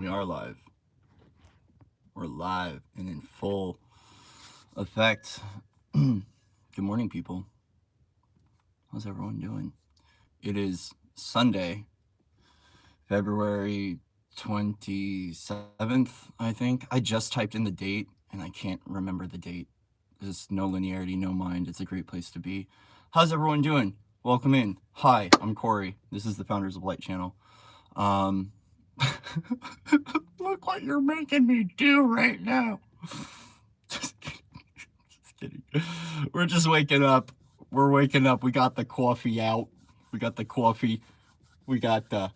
We are live. We're live and in full effect. Good morning, people. How's everyone doing? It is Sunday, February 27th, I think. I just typed in the date and I can't remember the date. There's no linearity, no mind. It's a great place to be. How's everyone doing? Welcome in. Hi, I'm Corey. This is the Founders of Light channel. Look what you're making me do right now. Just kidding. We're just waking up. We're waking up. We got the coffee out. We got the coffee. We got the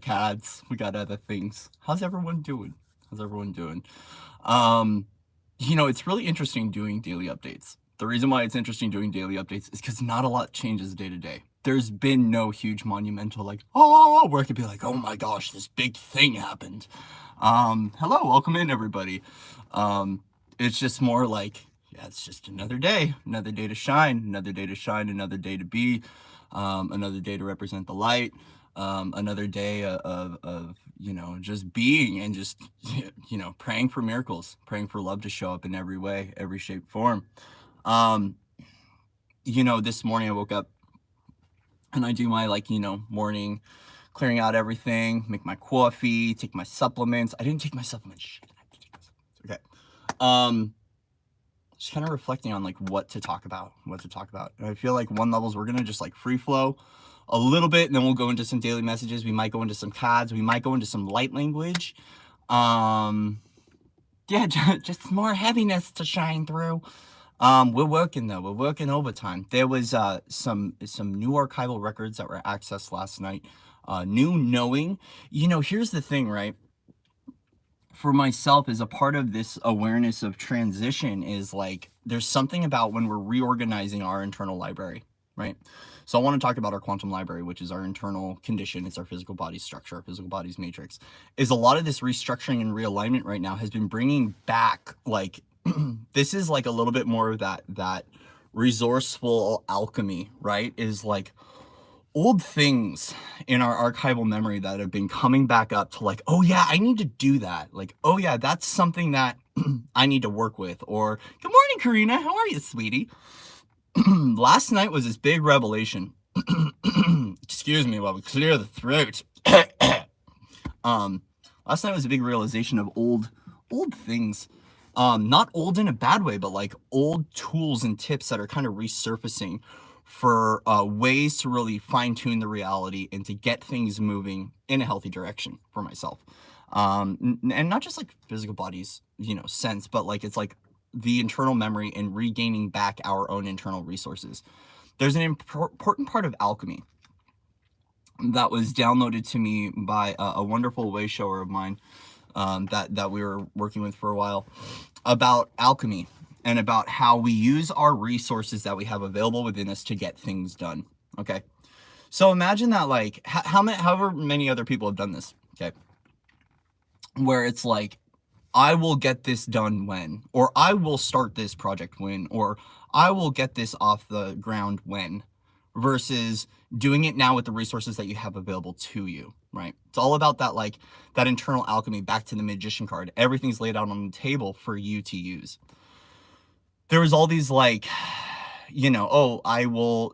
cads. We got other things. How's everyone doing? How's everyone doing? It's really interesting doing daily updates. The reason why it's interesting doing daily updates is because not a lot changes day to day. There's been no huge monumental where it could be like, oh my gosh, this big thing happened. Hello, welcome in everybody. It's just more like, yeah, it's just another day to shine, another day to be, another day to represent the light, another day of just being and just, praying for miracles, praying for love to show up in every way, every shape, form. This morning I woke up and I do my morning clearing out everything, make my coffee, take my supplements. I didn't take my supplements. Shit, I have to take my supplements. Okay. Just kind of reflecting on what to talk about. And I feel like one levels we're gonna just free flow a little bit, and then we'll go into some daily messages. We might go into some CADs. We might go into some light language. Yeah, just more heaviness to shine through. We're working though. We're working overtime. There was some new archival records that were accessed last night. New knowing. Here's the thing, right? For myself, as a part of this awareness of transition, is there's something about when we're reorganizing our internal library, right? So I want to talk about our quantum library, which is our internal condition. It's our physical body structure, our physical body's matrix. Is a lot of this restructuring and realignment right now has been bringing back this is a little bit more of that resourceful alchemy, right? Is old things in our archival memory that have been coming back up to oh yeah, I need to do that. Oh yeah, that's something that I need to work with. Or, good morning, Karina. How are you, sweetie? Last night was this big revelation. Excuse me while we clear the throat. Last night was a big realization of old things. Not old in a bad way, but old tools and tips that are kind of resurfacing for ways to really fine-tune the reality and to get things moving in a healthy direction for myself. And not just physical bodies, sense, but it's the internal memory and regaining back our own internal resources. There's an important part of alchemy that was downloaded to me by a wonderful way shower of mine that we were working with for a while, about alchemy and about how we use our resources that we have available within us to get things done. Okay. So imagine that however many other people have done this. Okay. Where it's I will get this done when, or I will start this project when, or I will get this off the ground when, versus doing it now with the resources that you have available to you, right? It's all about that internal alchemy, back to the magician card. Everything's laid out on the table for you to use. There was all these I will,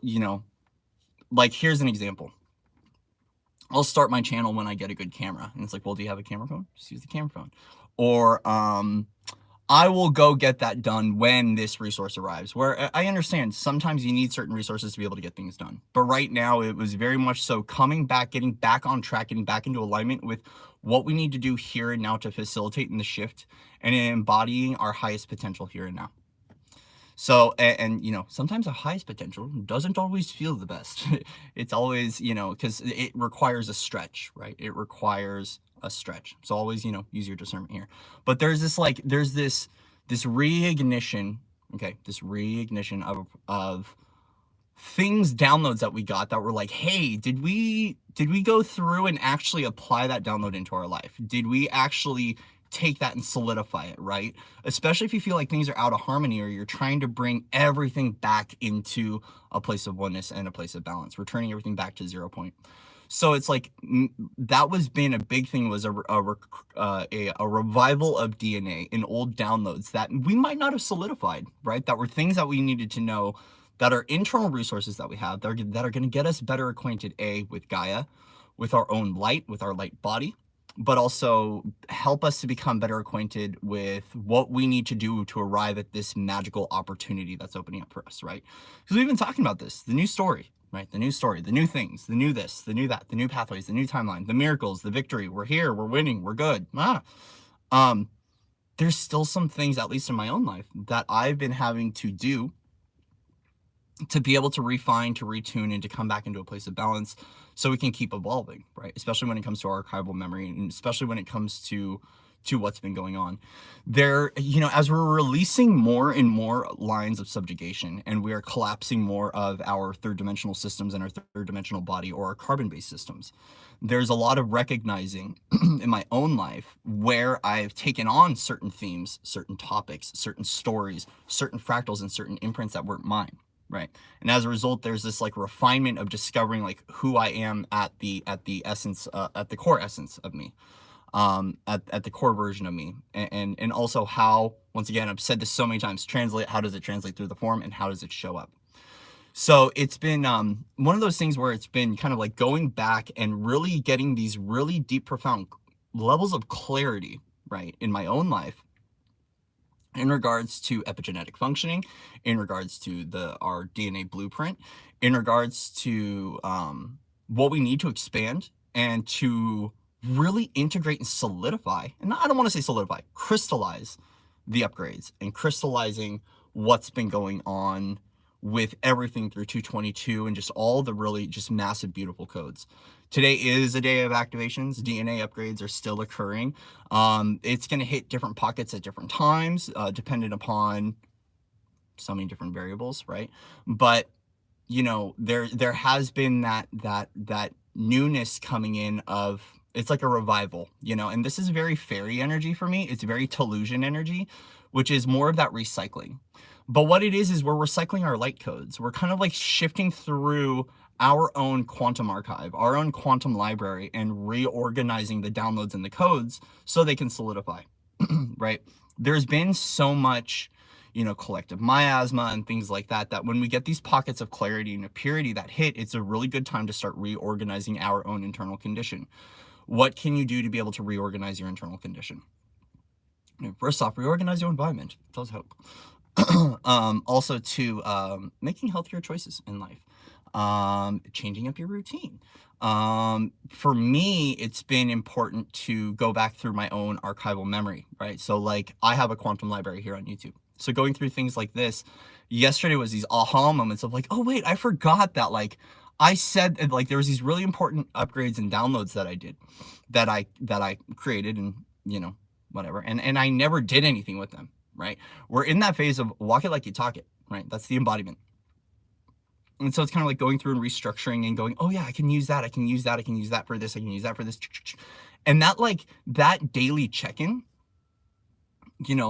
here's an example. I'll start my channel when I get a good camera. And it's well, do you have a camera phone? Just use the camera phone. Or I will go get that done when this resource arrives. Where I understand sometimes you need certain resources to be able to get things done. But right now it was very much so coming back, getting back on track, getting back into alignment with what we need to do here and now to facilitate in the shift and embodying our highest potential here and now. So, and sometimes our highest potential doesn't always feel the best. It's always, because it requires a stretch, right? It requires a stretch. So always, use your discernment here. But there's this this reignition, okay, this reignition of things, downloads that we got that were hey, did we go through and actually apply that download into our life? Did we actually take that and solidify it, right? Especially if you feel like things are out of harmony or you're trying to bring everything back into a place of oneness and a place of balance, returning everything back to 0 point. So it's like that was been a big thing, was a revival of DNA in old downloads that we might not have solidified, right? That were things that we needed to know, that are internal resources that we have that are going to get us better acquainted, with Gaia, with our own light, with our light body, but also help us to become better acquainted with what we need to do to arrive at this magical opportunity that's opening up for us, right? Because we've been talking about this, the new story, right? The new story, the new things, the new this, the new that, the new pathways, the new timeline, the miracles, the victory. We're here, we're winning, we're good. There's still some things, at least in my own life, that I've been having to do to be able to refine, to retune, and to come back into a place of balance so we can keep evolving, right? Especially when it comes to our archival memory, and especially when it comes to what's been going on there. As we're releasing more and more lines of subjugation, and we are collapsing more of our third dimensional systems and our third dimensional body, or our carbon-based systems, there's a lot of recognizing in my own life where I've taken on certain themes, certain topics, certain stories, certain fractals, and certain imprints that weren't mine. Right. And as a result, there's this like refinement of discovering like who I am at the essence, at the core essence of me, at the core version of me. And also how, once again, I've said this so many times, how does it translate through the form, and how does it show up? So it's been one of those things where it's been kind of like going back and really getting these really deep, profound levels of clarity, right, in my own life, in regards to epigenetic functioning, in regards to our DNA blueprint, in regards to what we need to expand and to really integrate and solidify, and I don't want to say solidify, crystallize the upgrades, and crystallizing what's been going on with everything through 222 and just all the really just massive, beautiful codes. Today is a day of activations. DNA upgrades are still occurring. It's going to hit different pockets at different times, dependent upon so many different variables, right? But there has been that newness coming in of, it's like a revival, and this is very fairy energy for me. It's very Tellusian energy, which is more of that recycling. But what it is we're recycling our light codes. We're kind of like shifting through our own quantum archive, our own quantum library, and reorganizing the downloads and the codes so they can solidify, right? There's been so much, collective miasma and things like that, that when we get these pockets of clarity and purity that hit, it's a really good time to start reorganizing our own internal condition. What can you do to be able to reorganize your internal condition? First off, reorganize your environment. It does help. Also to making healthier choices in life, changing up your routine. For me, it's been important to go back through my own archival memory, right? So like I have a quantum library here on YouTube. So going through things like this, yesterday was these aha moments of like, oh wait, I forgot that like I said, like there was these really important upgrades and downloads that I did, that I created, and whatever. And I never did anything with them, right? We're in that phase of walk it like you talk it, right? That's the embodiment. And so it's kind of like going through and restructuring and going, oh yeah, I can use that. I can use that. I can use that for this. I can use that for this. And that like that daily check-in,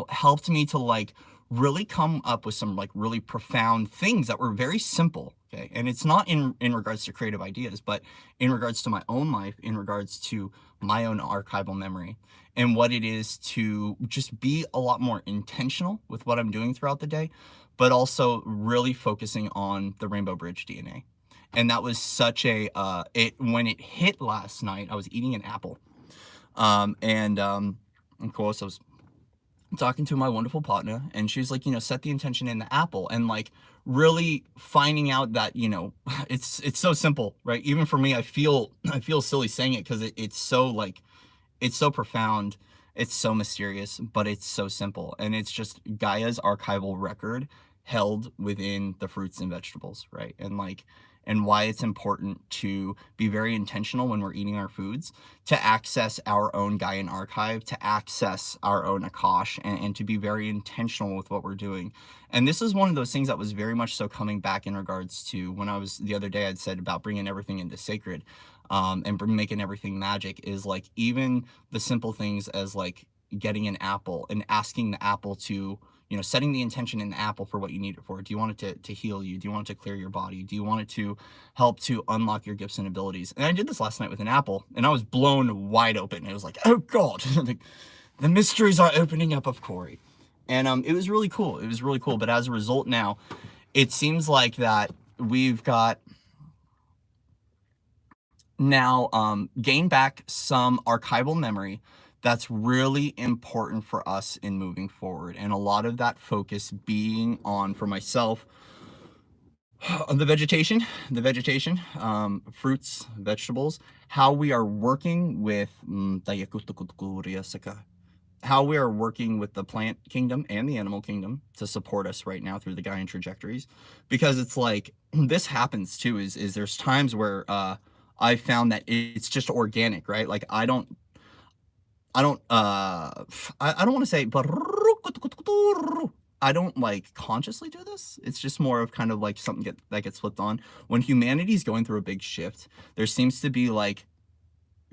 helped me to like really come up with some like really profound things that were very simple. Okay. And it's not in regards to creative ideas, but in regards to my own life, in regards to my own archival memory, and what it is to just be a lot more intentional with what I'm doing throughout the day, but also really focusing on the Rainbow Bridge DNA. And that was such a, when it hit last night, I was eating an apple. Of course I was talking to my wonderful partner, and she's like, set the intention in the apple, and like really finding out that, it's so simple, right? Even for me, I feel silly saying it, because it's so like, it's so profound, it's so mysterious, but it's so simple. And it's just Gaia's archival record held within the fruits and vegetables, right? And why it's important to be very intentional when we're eating our foods, to access our own Gaian archive, to access our own Akash, and to be very intentional with what we're doing. And this is one of those things that was very much so coming back in regards to when I was, the other day I'd said about bringing everything into sacred, and making everything magic, is like even the simple things as like getting an apple and asking the apple to, you know, setting the intention in the apple for what you need it for. Do you want it to heal you? Do you want it to clear your body? Do you want it to help to unlock your gifts and abilities? And I did this last night with an apple, and I was blown wide open. It was like, oh God, the mysteries are opening up of Corey. And it was really cool. It was really cool. But as a result now, it seems like that we've got now gained back some archival memory that's really important for us in moving forward. And a lot of that focus being on, for myself, the vegetation, fruits, vegetables, how we are working with how we are working with the plant kingdom and the animal kingdom to support us right now through the Gaian trajectories. Because it's like, this happens too, is there's times where I found that it's just organic, right? Like I don't want to say, but I don't like consciously do this. It's just more of kind of like something that gets flipped on. When humanity's going through a big shift, there seems to be like,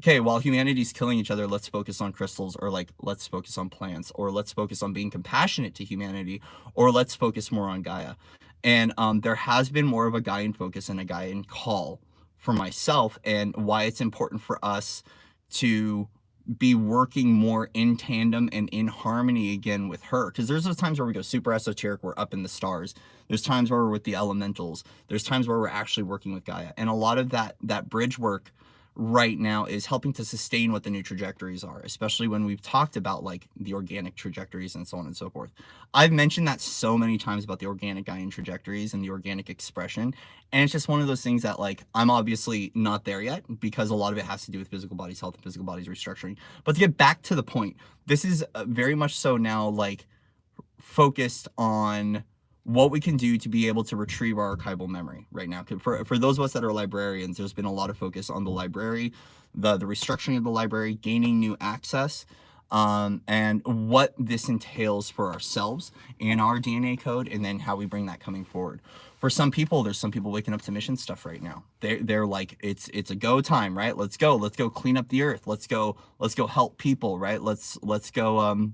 okay, while humanity's killing each other, let's focus on crystals, or like, let's focus on plants, or let's focus on being compassionate to humanity, or let's focus more on Gaia. And there has been more of a Gaian focus and a Gaian call for myself, and why it's important for us to be working more in tandem and in harmony again with her. Because there's those times where we go super esoteric, we're up in the stars. There's times where we're with the elementals. There's times where we're actually working with Gaia. And a lot of that bridge work right now is helping to sustain what the new trajectories are, especially when we've talked about like the organic trajectories and so on and so forth. I've mentioned that so many times about the organic Gaian trajectories and the organic expression, and it's just one of those things that like I'm obviously not there yet, because a lot of it has to do with physical body's health and physical body's restructuring. But to get back to the point, this is very much so now like focused on what we can do to be able to retrieve our archival memory right now. For those of us that are librarians, there's been a lot of focus on the library, the restructuring of the library, gaining new access, and what this entails for ourselves and our DNA code, and then how we bring that coming forward. For some people, there's some people waking up to mission stuff right now. They're like, it's a go time, right? Let's go clean up the earth. Let's go help people, right? Let's go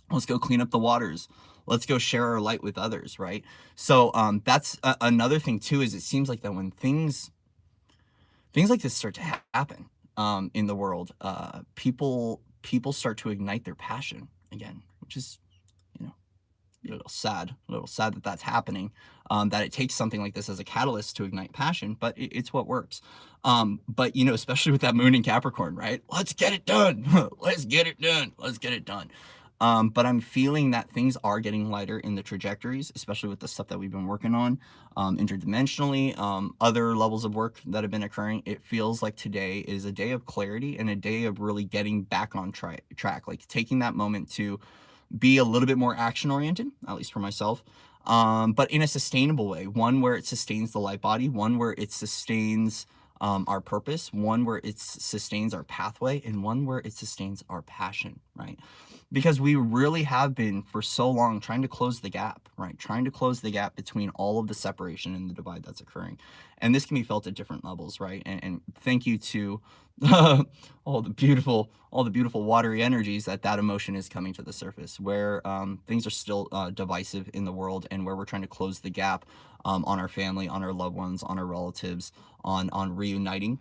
clean up the waters. Let's go share our light with others, right? So that's another thing too, is it seems like that when things like this start to happen in the world, people start to ignite their passion again, which is, you know, a little sad that that's happening, that it takes something like this as a catalyst to ignite passion, but it's what works. But, you know, especially with that moon in Capricorn, right? Let's get it done. Let's get it done. But I'm feeling that things are getting lighter in the trajectories, especially with the stuff that we've been working on, interdimensionally, other levels of work that have been occurring. It feels like today is a day of clarity and a day of really getting back on track, like taking that moment to be a little bit more action oriented, at least for myself, but in a sustainable way, one where it sustains the light body, one where it sustains our purpose, one where it sustains our pathway, and one where it sustains our passion, right? Because we really have been for so long trying to close the gap, right? Trying to close the gap between all of the separation and the divide that's occurring. And this can be felt at different levels, right? And thank you to all the beautiful watery energies that emotion is coming to the surface, where things are still divisive in the world, and where we're trying to close the gap on our family, on our loved ones, on our relatives, on reuniting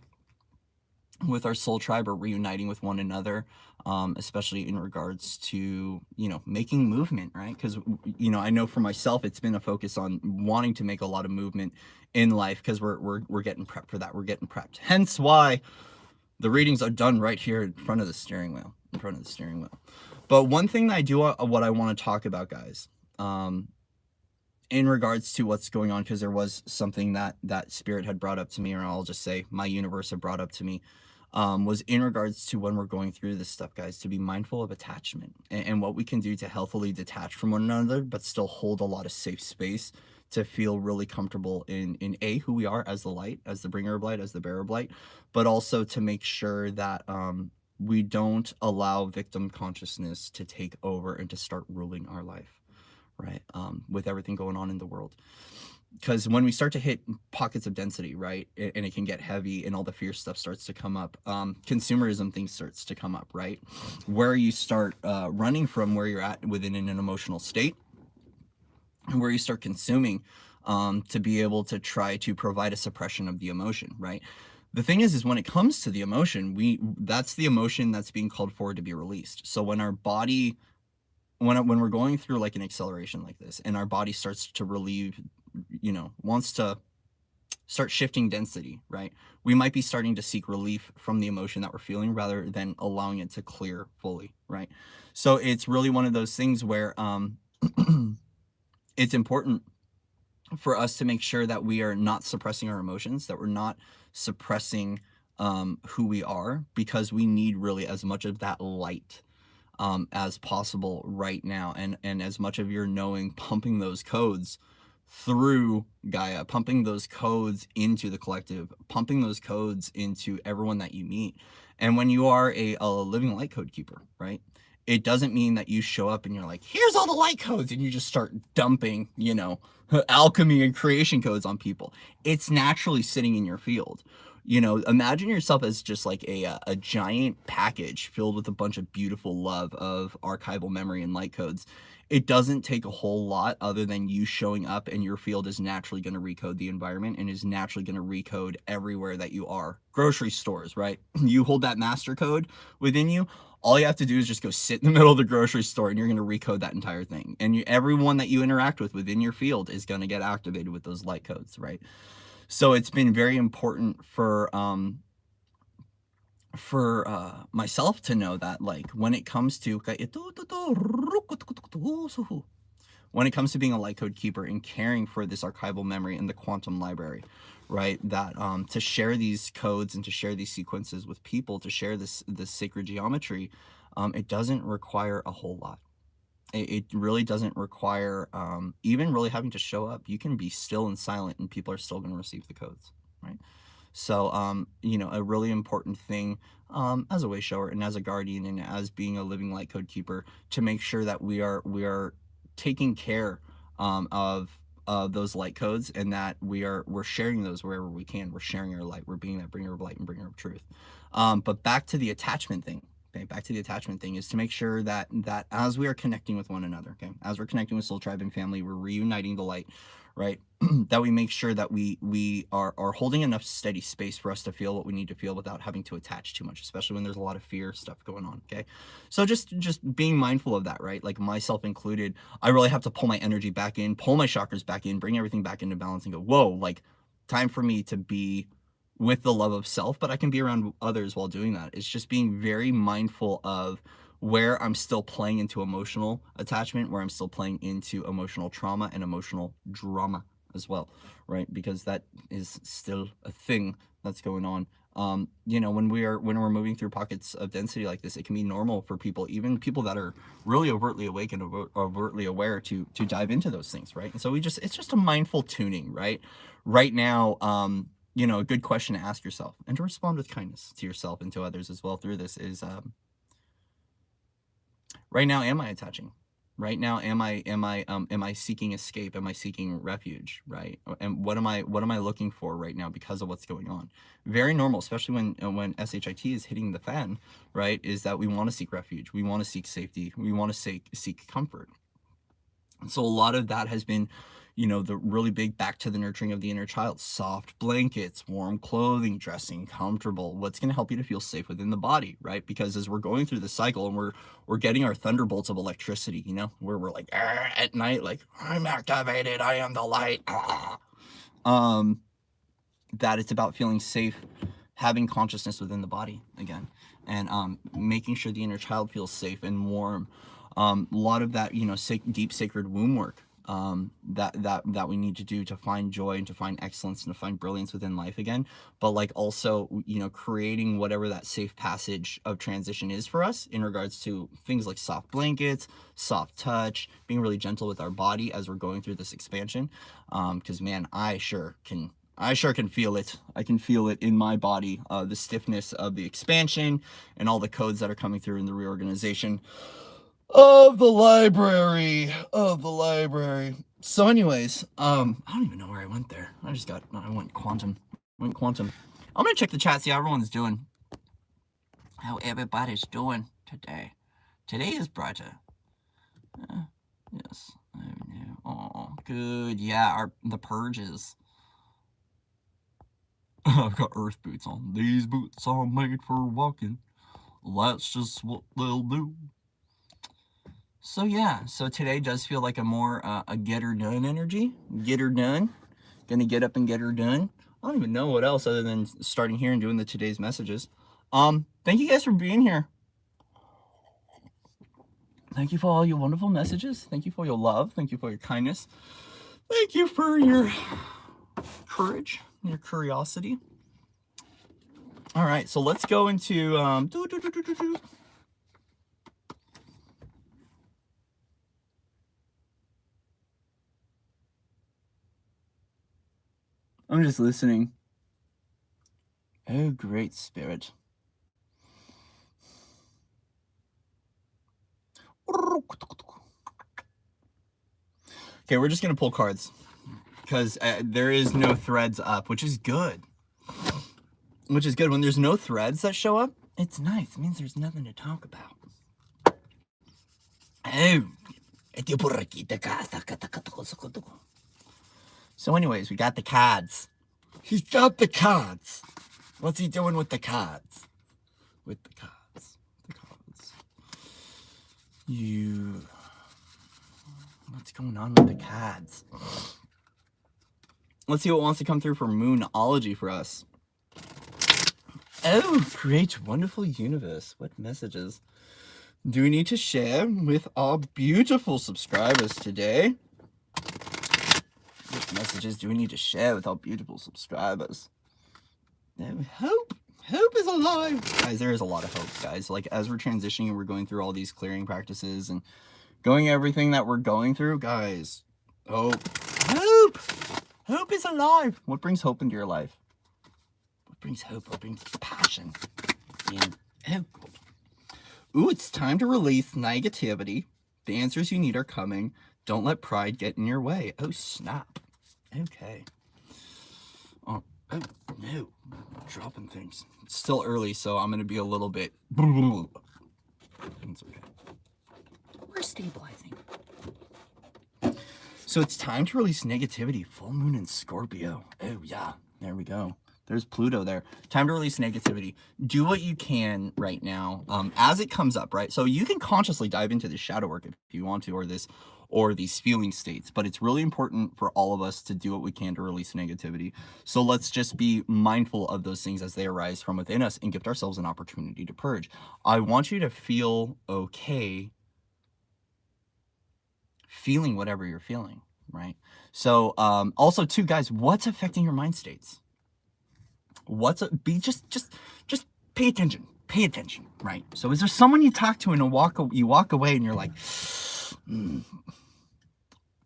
with our soul tribe, or reuniting with one another, especially in regards to, you know, making movement, right? Because, you know, I know for myself, it's been a focus on wanting to make a lot of movement in life, because we're getting prepped for that. We're getting prepped. Hence why the readings are done right here in front of the steering wheel, But one thing that I do, what I want to talk about, guys, in regards to what's going on, because there was something that spirit had brought up to me, or I'll just say my universe had brought up to me, was in regards to when we're going through this stuff, guys, to be mindful of attachment and what we can do to healthily detach from one another, but still hold a lot of safe space to feel really comfortable in who we are as the light, as the bringer of light, as the bearer of light, but also to make sure that we don't allow victim consciousness to take over and to start ruling our life, right? With everything going on in the world. because when we start to hit pockets of density, right, and it can get heavy and all the fear stuff starts to come up, consumerism thing starts to come up, right, where you start running from where you're at within an emotional state, and where you start consuming to be able to try to provide a suppression of the emotion, right? The thing is when it comes to the emotion, that's the emotion that's being called forward to be released. So when our body, when we're going through like an acceleration like this, and our body starts to relieve, wants to start shifting density, right? We might be starting to seek relief from the emotion that we're feeling rather than allowing it to clear fully, right? So it's really one of those things where it's important for us to make sure that we are not suppressing our emotions, that we're not suppressing who we are, because we need really as much of that light as possible right now, and as much of your knowing, pumping those codes through Gaia, pumping those codes into the collective, pumping those codes into everyone that you meet. And when you are a living light code keeper, right, it doesn't mean that you show up and you're like, here's all the light codes, and you just start dumping, alchemy and creation codes on people. It's naturally sitting in your field. Imagine yourself as just like a giant package filled with a bunch of beautiful love of archival memory and light codes. It doesn't take a whole lot other than you showing up, and your field is naturally going to recode the environment and is naturally going to recode everywhere that you are. Grocery stores, right? You hold that master code within you. All you have to do is just go sit in the middle of the grocery store, and you're going to recode that entire thing. And everyone that you interact with within your field is going to get activated with those light codes, right? So it's been very important for myself to know that, like, when it comes to being a light code keeper and caring for this archival memory in the quantum library, right, that to share these codes and to share these sequences with people, to share this sacred geometry, it doesn't require a whole lot. It really doesn't require even really having to show up. You can be still and silent, and people are still going to receive the codes, right? So, a really important thing as a way shower and as a guardian and as being a living light code keeper, to make sure that we are taking care of those light codes, and that we're sharing those wherever we can. We're sharing our light. We're being that bringer of light and bringer of truth. But back to the attachment thing. Okay, back to the attachment thing is to make sure that as we are connecting with one another, okay, as we're connecting with Soul Tribe and family, we're reuniting the light, right? That we make sure that we are holding enough steady space for us to feel what we need to feel without having to attach too much, especially when there's a lot of fear stuff going on. Okay, so just being mindful of that, right? Like myself included, I really have to pull my energy back in, pull my chakras back in, bring everything back into balance, and go, whoa, like, time for me to be with the love of self, but I can be around others while doing that. It's just being very mindful of where I'm still playing into emotional attachment, where I'm still playing into emotional trauma and emotional drama as well, right? Because that is still a thing that's going on. When we're moving through pockets of density like this, it can be normal for people, even people that are really overtly awake and overtly aware, to dive into those things, right? And so it's just a mindful tuning, right? Right now, a good question to ask yourself and to respond with kindness to yourself and to others as well through this is, right now, am I attaching? Right now, am I seeking escape? Am I seeking refuge? Right? And what am I looking for right now because of what's going on? Very normal, especially when SHIT is hitting the fan, right? Is that we want to seek refuge, we want to seek safety, we want to seek comfort. And so a lot of that has been, the really big back to the nurturing of the inner child, soft blankets, warm clothing, dressing comfortable, what's going to help you to feel safe within the body, right? Because as we're going through the cycle and we're getting our thunderbolts of electricity, where we're like, at night, like, I'm activated, I am the light. That it's about feeling safe, having consciousness within the body again, and making sure the inner child feels safe and warm. A lot of that, deep sacred womb work that we need to do to find joy and to find excellence and to find brilliance within life again. But like also, creating whatever that safe passage of transition is for us in regards to things like soft blankets, soft touch, being really gentle with our body as we're going through this expansion. Because man, I sure can feel it. I can feel it in my body, the stiffness of the expansion and all the codes that are coming through in the reorganization of the library. So anyways, I don't even know where I went there. I went quantum. I'm gonna check the chat, see how everyone's doing. How everybody's doing today. Today is brighter. Yes. Oh, good. Yeah, the purges. I've got earth boots on. These boots are made for walking. That's just what they'll do. So yeah, so today does feel like a more a get her done energy. Get her done. Gonna get up and get her done. I don't even know what else other than starting here and doing the today's messages. Thank you guys for being here. Thank you for all your wonderful messages. Thank you for your love. Thank you for your kindness. Thank you for your courage, your curiosity. All right, so let's go into I'm just listening. Oh, great spirit. Okay, we're just gonna pull cards because there is no threads up, which is good. Which is good. When there's no threads that show up, it's nice. It means there's nothing to talk about. Oh. So anyways, we got the cards. He's got the cards. What's he doing with the cards? With the cards. The cards. What's going on with the cards? Let's see what wants to come through for Moonology for us. Oh, great, wonderful universe. What messages do we need to share with our beautiful subscribers today? What messages do we need to share with our beautiful subscribers? Hope. Hope is alive. Guys, there is a lot of hope, guys. Like, as we're transitioning and we're going through all these clearing practices and going everything that we're going through, guys, hope. Hope! Hope is alive. What brings hope into your life? What brings hope? What brings passion? And hope. Ooh, it's time to release negativity. The answers you need are coming. Don't let pride get in your way. Oh, snap. Okay. Oh no. Dropping things. It's still early, so I'm going to be a little bit... It's okay. We're stabilizing. So it's time to release negativity. Full moon in Scorpio. Oh, yeah. There we go. There's Pluto there. Time to release negativity. Do what you can right now as it comes up, right? So you can consciously dive into this shadow work if you want to, or these feeling states, but it's really important for all of us to do what we can to release negativity. So let's just be mindful of those things as they arise from within us and give ourselves an opportunity to purge. I want you to feel okay feeling whatever you're feeling, right? So also too, guys, what's affecting your mind states? Just pay attention. Pay attention, right? So is there someone you talk to and you walk away and you're like,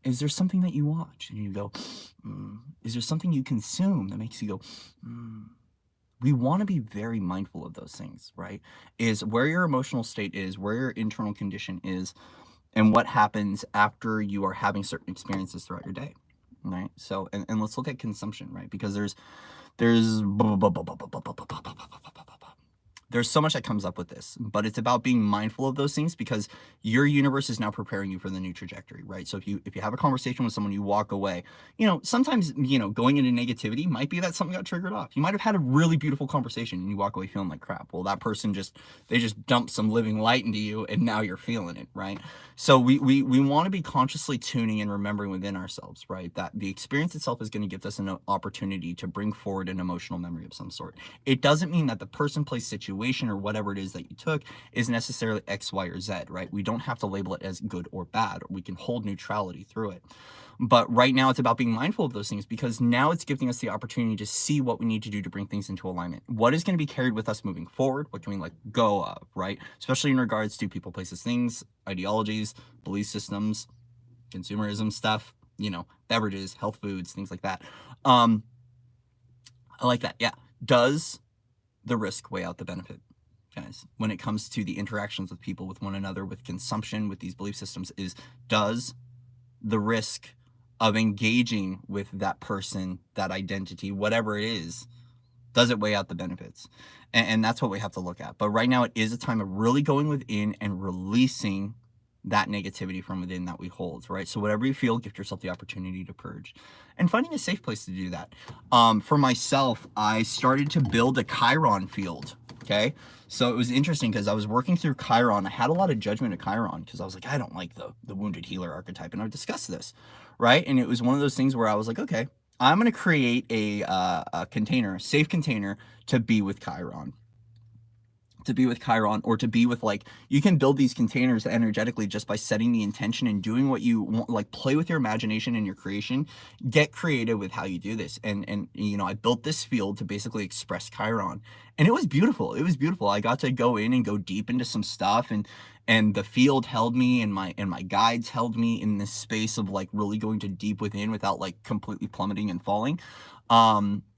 is there something that you watch and you go, is there something you consume that makes you go, We want to be very mindful of those things, right? Is where your emotional state is, where your internal condition is, and what happens after you are having certain experiences throughout your day, right? So, and let's look at consumption, right? Because there's so much that comes up with this, but it's about being mindful of those things because your universe is now preparing you for the new trajectory, right? So if you have a conversation with someone, you walk away, sometimes, going into negativity might be that something got triggered off. You might have had a really beautiful conversation and you walk away feeling like crap. Well, that person they just dumped some living light into you and now you're feeling it, right? So we want to be consciously tuning and remembering within ourselves, right? That the experience itself is going to give us an opportunity to bring forward an emotional memory of some sort. It doesn't mean that the person, place, situation, or whatever it is that you took is necessarily X, Y, or Z, right? We don't have to label it as good or bad. We can hold neutrality through it. But right now it's about being mindful of those things because now it's giving us the opportunity to see what we need to do to bring things into alignment. What is going to be carried with us moving forward? What can we let go of, right? Especially in regards to people, places, things, ideologies, belief systems, consumerism stuff, beverages, health foods, things like that. I like that. Yeah. Does the risk weigh out the benefit, guys? When it comes to the interactions with people, with one another, with consumption, with these belief systems, does the risk of engaging with that person, that identity, whatever it is, does it weigh out the benefits? And that's what we have to look at. But right now, it is a time of really going within and releasing that negativity from within that we hold, right? So whatever you feel, give yourself the opportunity to purge and finding a safe place to do that. For myself, I started to build a Chiron field. Okay. So it was interesting because I was working through Chiron. I had a lot of judgment of Chiron because I was like, I don't like the wounded healer archetype. And I've discussed this, right? And it was one of those things where I was like, okay, I'm going to create a container, a safe container to be with Chiron. To be with Chiron, or to be with, like, you can build these containers energetically just by setting the intention and doing what you want, like play with your imagination and your creation, get creative with how you do this. And you know, I built this field to basically express Chiron, and it was beautiful. It was beautiful. I got to go in and go deep into some stuff, and the field held me, and my guides held me in this space of like really going to deep within without like completely plummeting and falling.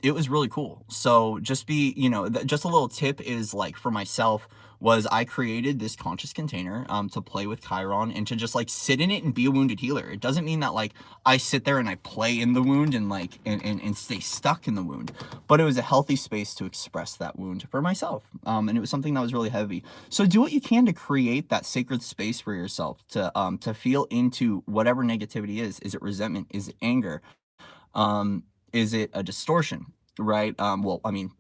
It was really cool. So just be, you know, just a little tip is, like, for myself, was I created this conscious container to play with Chiron and to just like sit in it and be a wounded healer. It doesn't mean that like I sit there and I play in the wound and like and stay stuck in the wound, but it was a healthy space to express that wound for myself. And it was something that was really heavy. So do what you can to create that sacred space for yourself to feel into whatever negativity is. Is it resentment? Is it anger? Is it a distortion, right? Well, I mean,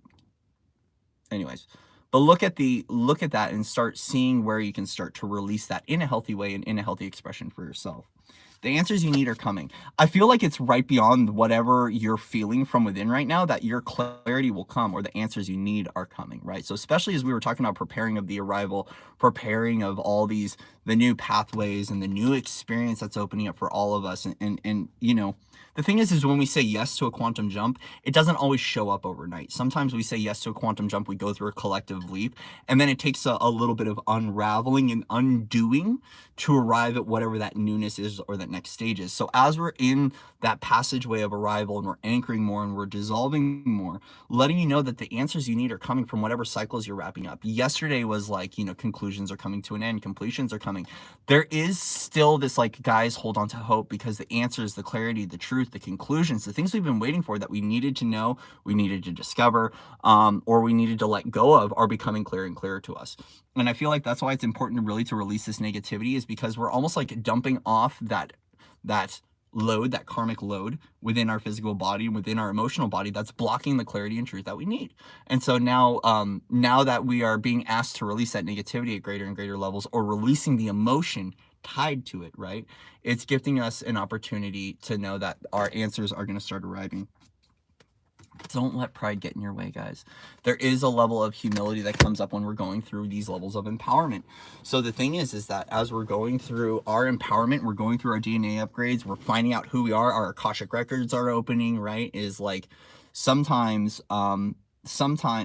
anyways, but look at that and start seeing where you can start to release that in a healthy way and in a healthy expression for yourself. The answers you need are coming. I feel like it's right beyond whatever you're feeling from within right now that your clarity will come, or the answers you need are coming, right? So especially as we were talking about preparing of the arrival, preparing of all these, the new pathways and the new experience that's opening up for all of us. And you know, the thing is when we say yes to a quantum jump, it doesn't always show up overnight. Sometimes we say yes to a quantum jump, we go through a collective leap, and then it takes a little bit of unraveling and undoing to arrive at whatever that newness is or that next stage is. So as we're in that passageway of arrival and we're anchoring more and we're dissolving more, letting you know that the answers you need are coming from whatever cycles you're wrapping up. Yesterday was like, you know, conclusions are coming to an end, completions are coming. There is still this like, guys, hold on to hope, because the answers, the clarity, the truth, the conclusions, the things we've been waiting for that we needed to know, we needed to discover, or we needed to let go of, are becoming clearer and clearer to us. And I feel like that's why it's important to really to release this negativity, is because we're almost like dumping off that load, that karmic load within our physical body and within our emotional body that's blocking the clarity and truth that we need. And so now, now that we are being asked to release that negativity at greater and greater levels, or releasing the emotion tied to it, right? It's gifting us an opportunity to know that our answers are going to start arriving. Don't let pride get in your way, guys. There is a level of humility that comes up when we're going through these levels of empowerment. So the thing is that as we're going through our empowerment, we're going through our DNA upgrades, we're finding out who we are, our Akashic records are opening, right? Is like sometimes,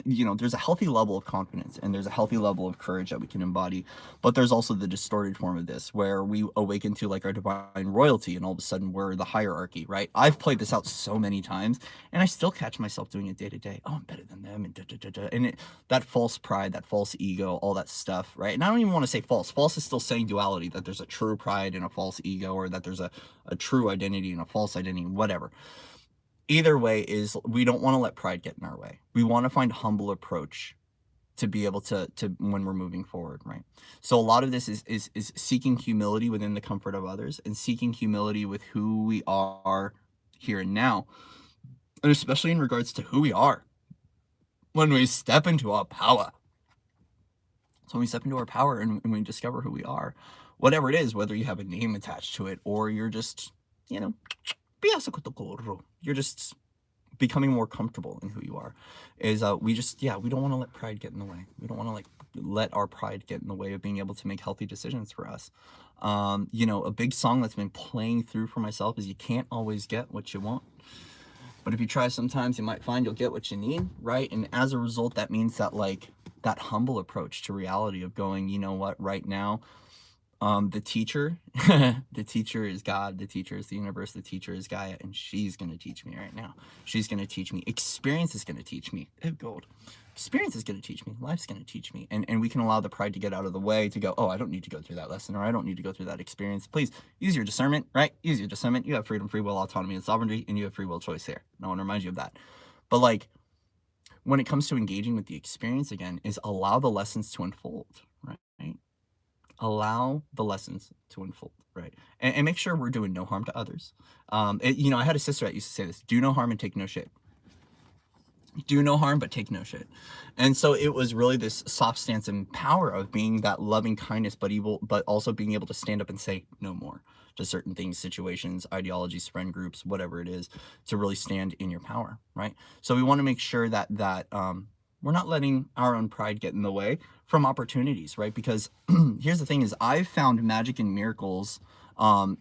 you know, there's a healthy level of confidence and there's a healthy level of courage that we can embody, but there's also the distorted form of this where we awaken to like our divine royalty and all of a sudden we're the hierarchy, right? I've played this out so many times and I still catch myself doing it day to day. Oh, I'm better than them, and and that false pride, that false ego, all that stuff, right? And I don't even want to say false. False is still saying duality, that there's a true pride and a false ego, or that there's a true identity and a false identity, whatever. Either way, is we don't want to let pride get in our way. We want to find a humble approach to be able to when we're moving forward, right? So a lot of this is seeking humility within the comfort of others, and seeking humility with who we are here and now, and especially in regards to who we are when we step into our power. So when we step into our power and we discover who we are, whatever it is, whether you have a name attached to it or you're just, you know, you're just becoming more comfortable in who you are, is we don't want to let pride get in the way. We don't want to like let our pride get in the way of being able to make healthy decisions for us. You know, a big song that's been playing through for myself is, you can't always get what you want, but if you try sometimes, you might find you'll get what you need, right? And as a result, that means that like that humble approach to reality of going, you know what, right now The teacher, the teacher is God, the teacher is the universe, the teacher is Gaia, and she's going to teach me right now. She's going to teach me. Experience is going to teach me. Oh, gold. Experience is going to teach me. Life's going to teach me. And we can allow the pride to get out of the way to go, oh, I don't need to go through that lesson, or I don't need to go through that experience. Please use your discernment, right? Use your discernment. You have freedom, free will, autonomy, and sovereignty, and you have free will choice here. I want to remind you of that. But like, when it comes to engaging with the experience again, is allow the lessons to unfold, right? Allow the lessons to unfold, right? And make sure we're doing no harm to others. I had a sister that used to say this: do no harm and take no shit. Do no harm, but take no shit. And so it was really this soft stance and power of being that loving kindness, but also being able to stand up and say no more to certain things, situations, ideologies, friend groups, whatever it is, to really stand in your power, right? So we want to make sure that we're not letting our own pride get in the way from opportunities, right? Because here's the thing: is I've found magic and miracles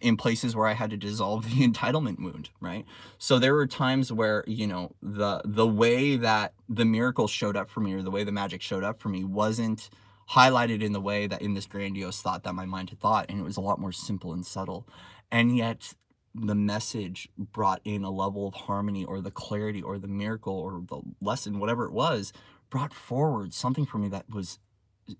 in places where I had to dissolve the entitlement wound, right? So there were times where, the way that the miracle showed up for me, or the way the magic showed up for me, wasn't highlighted in the way that in this grandiose thought that my mind had thought, and it was a lot more simple and subtle. And yet the message brought in a level of harmony, or the clarity, or the miracle, or the lesson, whatever it was, brought forward something for me that was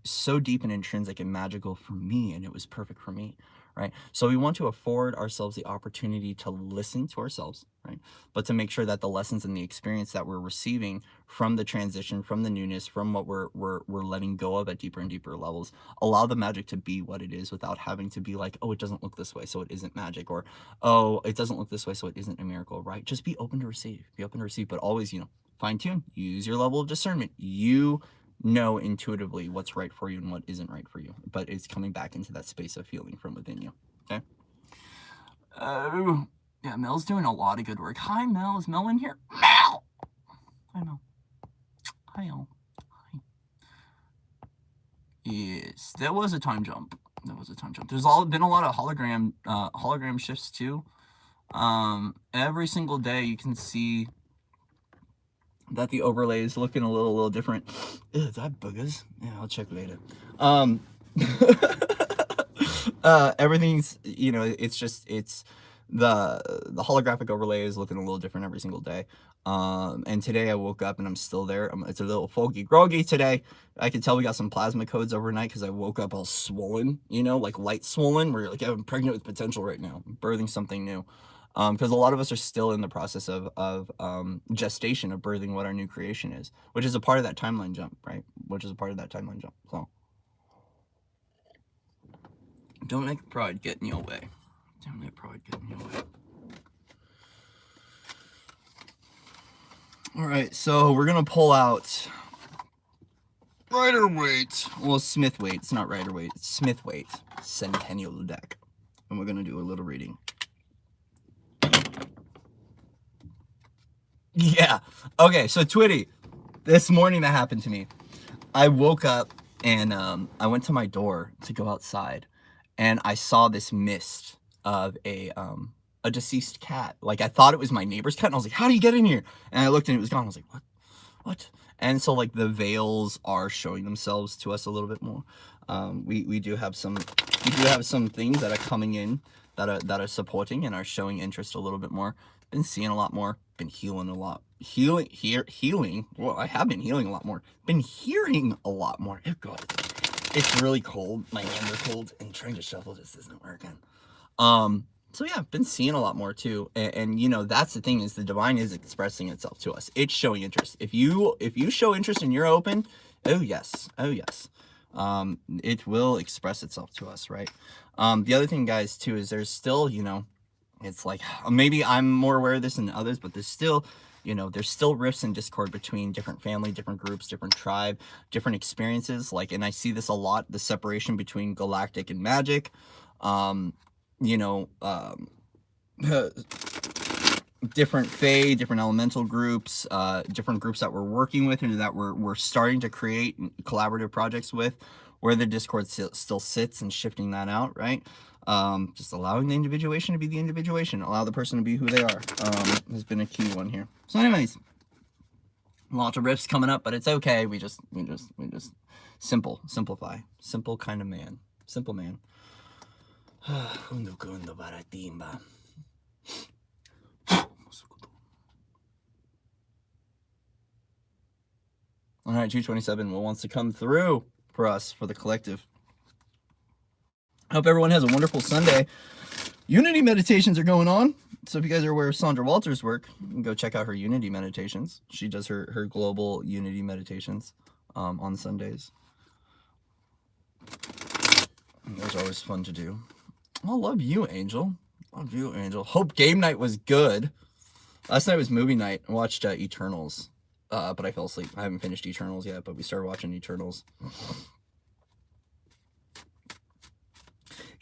so deep and intrinsic and magical for me, and it was perfect for me, right? So we want to afford ourselves the opportunity to listen to ourselves, right? But to make sure that the lessons and the experience that we're receiving from the transition, from the newness, from what we're letting go of at deeper and deeper levels, allow the magic to be what it is, without having to be like, oh, it doesn't look this way, so it isn't magic, or oh, it doesn't look this way, so it isn't a miracle, right? Just be open to receive, but always, fine tune, use your level of discernment. You know intuitively what's right for you and what isn't right for you, but it's coming back into that space of healing from within you. Okay. Yeah, Mel's doing a lot of good work. Hi, Mel. Is Mel in here? Mel. Hi, Mel. Hi, y'all. Hi. Yes, that was a time jump. There's been a lot of hologram shifts too. Every single day you can see that the overlay is looking a little different. Ew, is that boogers? Yeah, I'll check later. Everything's, it's the holographic overlay is looking a little different every single day. And today I woke up and I'm still there. It's a little foggy groggy today. I can tell we got some plasma codes overnight because I woke up all swollen, like light swollen. We're like, I'm pregnant with potential right now. I'm birthing something new. Because a lot of us are still in the process of gestation, of birthing what our new creation is, which is a part of that timeline jump, right? So don't let pride get in your way. All right, so we're gonna pull out Rider-Waite. Well, Smith-Waite. It's not Rider-Waite. It's Smith-Waite Centennial deck, and we're gonna do a little reading. Yeah. Okay, so Twitty, this morning that happened to me. I woke up and I went to my door to go outside, and I saw this mist of a deceased cat. Like, I thought it was my neighbor's cat, and I was like, how do you get in here? And I looked and it was gone. I was like, what? And so, like, the veils are showing themselves to us a little bit more. We do have some things that are coming in that are supporting and are showing interest a little bit more. Been seeing a lot more. Been healing a lot. Healing. Well, I have been healing a lot more. Been hearing a lot more. Oh God, it's really cold. My hands are cold, and trying to shuffle just isn't working. So yeah, been seeing a lot more too. And that's the thing, is the divine is expressing itself to us. It's showing interest. If you show interest and you're open, oh yes. It will express itself to us, right? The other thing, guys, too, is there's still, it's like, maybe I'm more aware of this than others, but there's still rifts and discord between different family, different groups, different tribe, different experiences. Like, and I see this a lot, the separation between galactic and magic. Different fae, different elemental groups, different groups that we're working with and that we're starting to create collaborative projects with, where the discord still sits, and shifting that out, right? Just allowing the individuation to be the individuation, allow the person to be who they are, has been a key one here. So anyways, lots of riffs coming up, but it's okay. We just simplify, simple man. Kundo kundo baratimba. All right, 227. What wants to come through for us, for the collective? I hope everyone has a wonderful Sunday. Unity meditations are going on. So if you guys are aware of Sandra Walter's work, you can go check out her Unity meditations. She does her global Unity meditations on Sundays. And those are always fun to do. I love you, Angel. Love you, Angel. Hope game night was good. Last night was movie night. I watched Eternals, but I fell asleep. I haven't finished Eternals yet, but we started watching Eternals.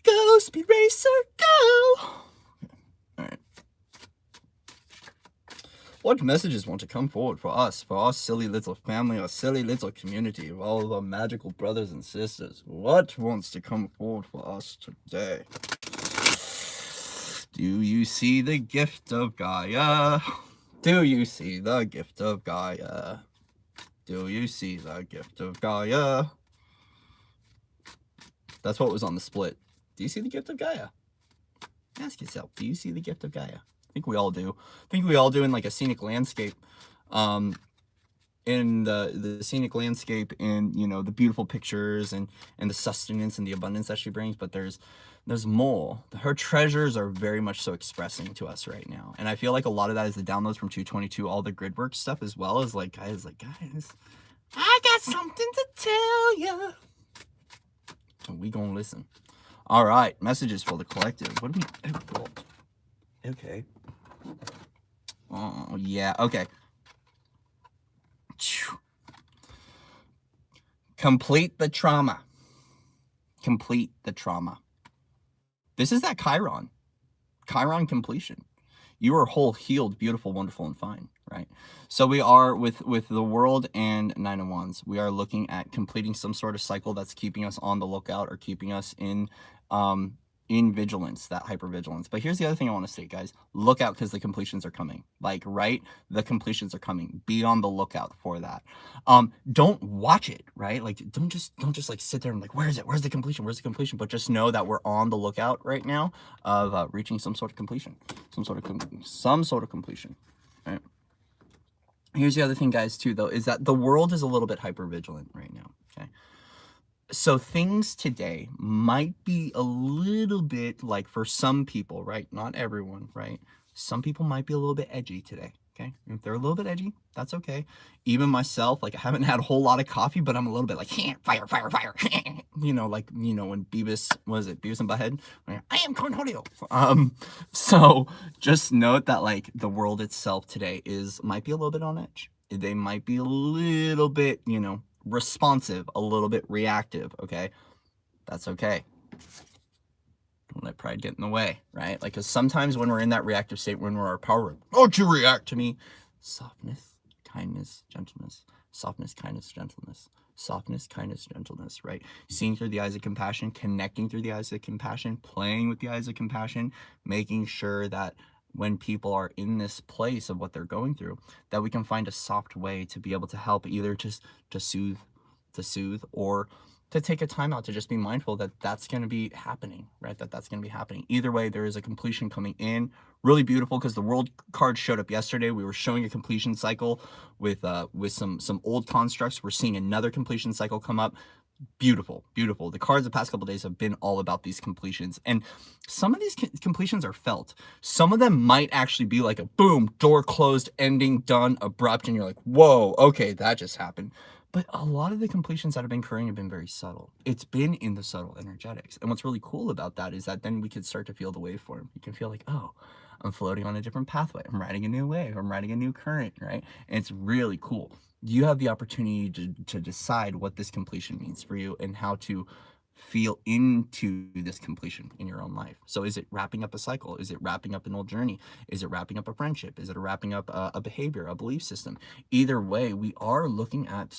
Go, Speed Racer, go! All right. What messages want to come forward for us, our silly little family, our silly little community of all of our magical brothers and sisters? What wants to come forward for us today? Do you see the gift of Gaia? Do you see the gift of Gaia? Do you see the gift of Gaia? That's what was on the split. Do you see the gift of Gaia? Ask yourself, do you see the gift of Gaia? I think we all do. I think we all do in like a scenic landscape. In the scenic landscape, and you know, the beautiful pictures and the sustenance and the abundance that she brings, but there's more. Her treasures are very much so expressing to us right now, and I feel like a lot of that is the downloads from 222, all the grid work stuff, as well as like guys, I got something to tell you. So we gonna listen. All right, messages for the collective. What do we? Oh God. Okay. Oh yeah. Okay. Complete the trauma. Complete the trauma. This is that Chiron completion. You are whole, healed, beautiful, wonderful, and fine, right? So we are with the world and Nine of Wands. We are looking at completing some sort of cycle that's keeping us on the lookout or keeping us in vigilance, that hypervigilance. But here's the other thing I want to say, guys. Look out, because the completions are coming. Like, right? The completions are coming. Be on the lookout for that. Don't watch it, right? Like, don't just like sit there and like, where is it? Where's the completion? Where's the completion? But just know that we're on the lookout right now of reaching some sort of completion, some sort of completion. Right? Here's the other thing, guys, too, though, is that the world is a little bit hypervigilant right now. Okay. So things today might be a little bit like, for some people, right? Not everyone, right? Some people might be a little bit edgy today, okay? If they're a little bit edgy, that's okay. Even myself, like, I haven't had a whole lot of coffee, but I'm a little bit like, fire, fire, fire. You know, like, you know, when Beavis and Butthead? I am Cornholio. So just note that, like, the world itself today might be a little bit on edge. They might be a little bit, you know, responsive, a little bit reactive, okay? That's okay. Don't let pride get in the way, right? Like, because sometimes when we're in that reactive state, when we're our power, don't you react to me? Softness, kindness, gentleness. Softness, kindness, gentleness. Softness, kindness, gentleness, right? Seeing through the eyes of compassion, connecting through the eyes of compassion, playing with the eyes of compassion, making sure that when people are in this place of what they're going through, that we can find a soft way to be able to help, either just to soothe, or to take a time out to just be mindful that that's going to be happening, right? That's going to be happening. Either way, there is a completion coming in. Really beautiful, because the world card showed up yesterday. We were showing a completion cycle with some old constructs. We're seeing another completion cycle come up. Beautiful, beautiful. The cards the past couple of days have been all about these completions, and some of these completions are felt. Some of them might actually be like a boom, door closed, ending, done, abrupt, and you're like, whoa, okay, that just happened. But a lot of the completions that have been occurring have been very subtle. It's been in the subtle energetics, and what's really cool about that is that then we can start to feel the waveform. You can feel like, oh, I'm floating on a different pathway. I'm riding a new wave. I'm riding a new current, right? And it's really cool. You have the opportunity to decide what this completion means for you and how to feel into this completion in your own life. So is it wrapping up a cycle? Is it wrapping up an old journey? Is it wrapping up a friendship? Is it wrapping up a behavior, a belief system? Either way, we are looking at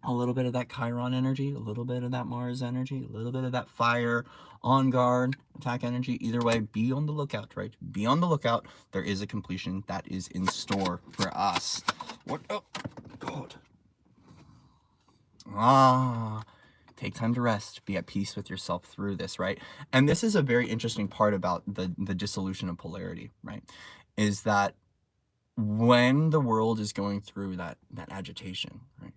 a little bit of that Chiron energy, a little bit of that Mars energy, a little bit of that fire, on guard, attack energy. Either way, be on the lookout, right? Be on the lookout. There is a completion that is in store for us. What? Oh, God. Take time to rest. Be at peace with yourself through this, right? And this is a very interesting part about the dissolution of polarity, right? Is that when the world is going through that agitation, right?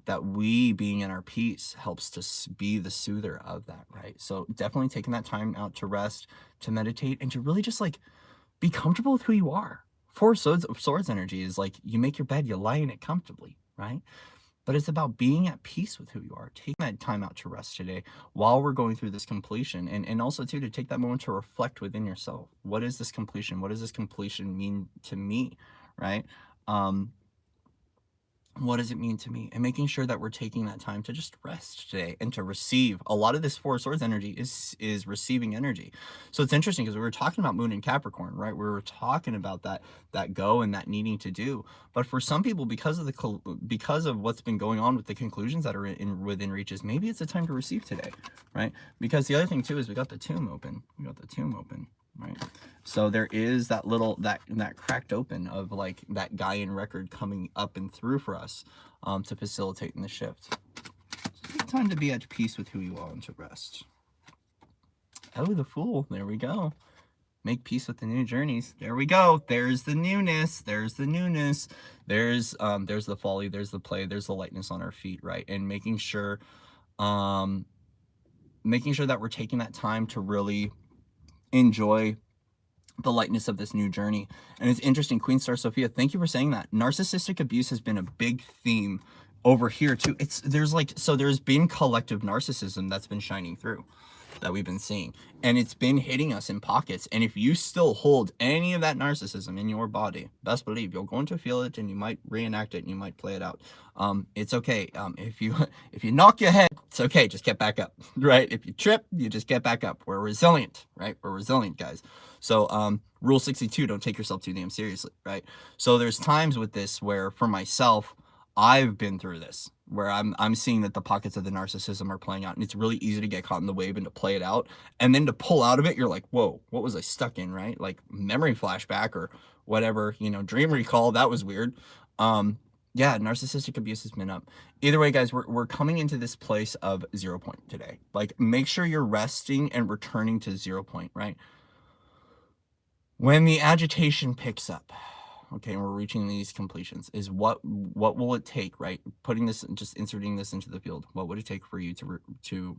That we being in our peace helps to be the soother of that, right? So definitely taking that time out to rest, to meditate, and to really just like be comfortable with who you are. Four swords energy is like you make your bed, you lie in it comfortably, right? But it's about being at peace with who you are, taking that time out to rest today while we're going through this completion. And also, too, to take that moment to reflect within yourself. What is this completion? What does this completion mean to me, right? What does it mean to me? And making sure that we're taking that time to just rest today and to receive. A lot of this Four Swords energy is receiving energy. So it's interesting because we were talking about Moon and Capricorn, right? We were talking about that go and that needing to do. But for some people, because of what's been going on with the conclusions that are within reaches, maybe it's a time to receive today, right? Because the other thing too is we got the tomb open. Right, so there is that little that cracked open of like that Gaian record coming up and through for us to facilitate in the shift. So take time to be at peace with who you are and to rest. Oh, the Fool, there we go. Make peace with the new journeys. There we go. There's the newness. There's the newness. There's the folly. There's the play. There's the lightness on our feet, right? And making sure that we're taking that time to really enjoy the lightness of this new journey. And it's interesting, Queen Star Sophia, thank you for saying that. Narcissistic abuse has been a big theme over here too. There's been collective narcissism that's been shining through, that we've been seeing, and it's been hitting us in pockets. And if you still hold any of that narcissism in your body, best believe you're going to feel it, and you might reenact it, and you might play it out. It's okay. If you knock your head, it's okay, just get back up, right? If you trip, you just get back up. We're resilient, right? We're resilient, guys. So rule 62, don't take yourself too damn seriously, right? So there's times with this where, for myself, I've been through this, where I'm seeing that the pockets of the narcissism are playing out, and it's really easy to get caught in the wave and to play it out, and then to pull out of it, you're like, whoa, what was I stuck in, right? Like memory flashback or whatever, dream recall, that was weird. Yeah, narcissistic abuse has been up. Either way, guys, we're coming into this place of 0 point today. Like, make sure you're resting and returning to 0 point, right? When the agitation picks up, okay, and we're reaching these completions, is what will it take, right? Putting this, just inserting this into the field, what would it take for you to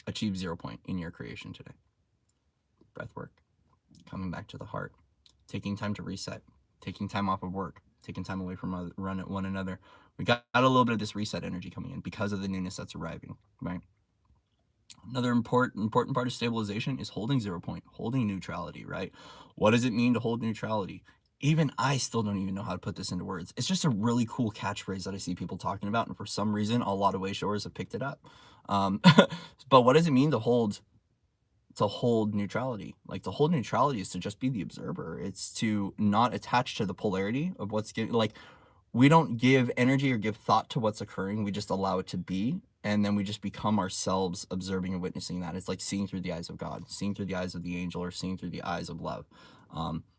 achieve 0 point in your creation today? Breath work, coming back to the heart, taking time to reset, taking time off of work, taking time away from one another. We got a little bit of this reset energy coming in because of the newness that's arriving, right? Another important part of stabilization is holding 0 point, holding neutrality, right? What does it mean to hold neutrality? Even I still don't even know how to put this into words. It's just a really cool catchphrase that I see people talking about, and for some reason, a lot of Wayshowers have picked it up. But what does it mean to hold neutrality? Like, to hold neutrality is to just be the observer. It's to not attach to the polarity of what's getting, like, we don't give energy or give thought to what's occurring. We just allow it to be, and then we just become ourselves observing and witnessing that. It's like seeing through the eyes of God, seeing through the eyes of the angel, or seeing through the eyes of love.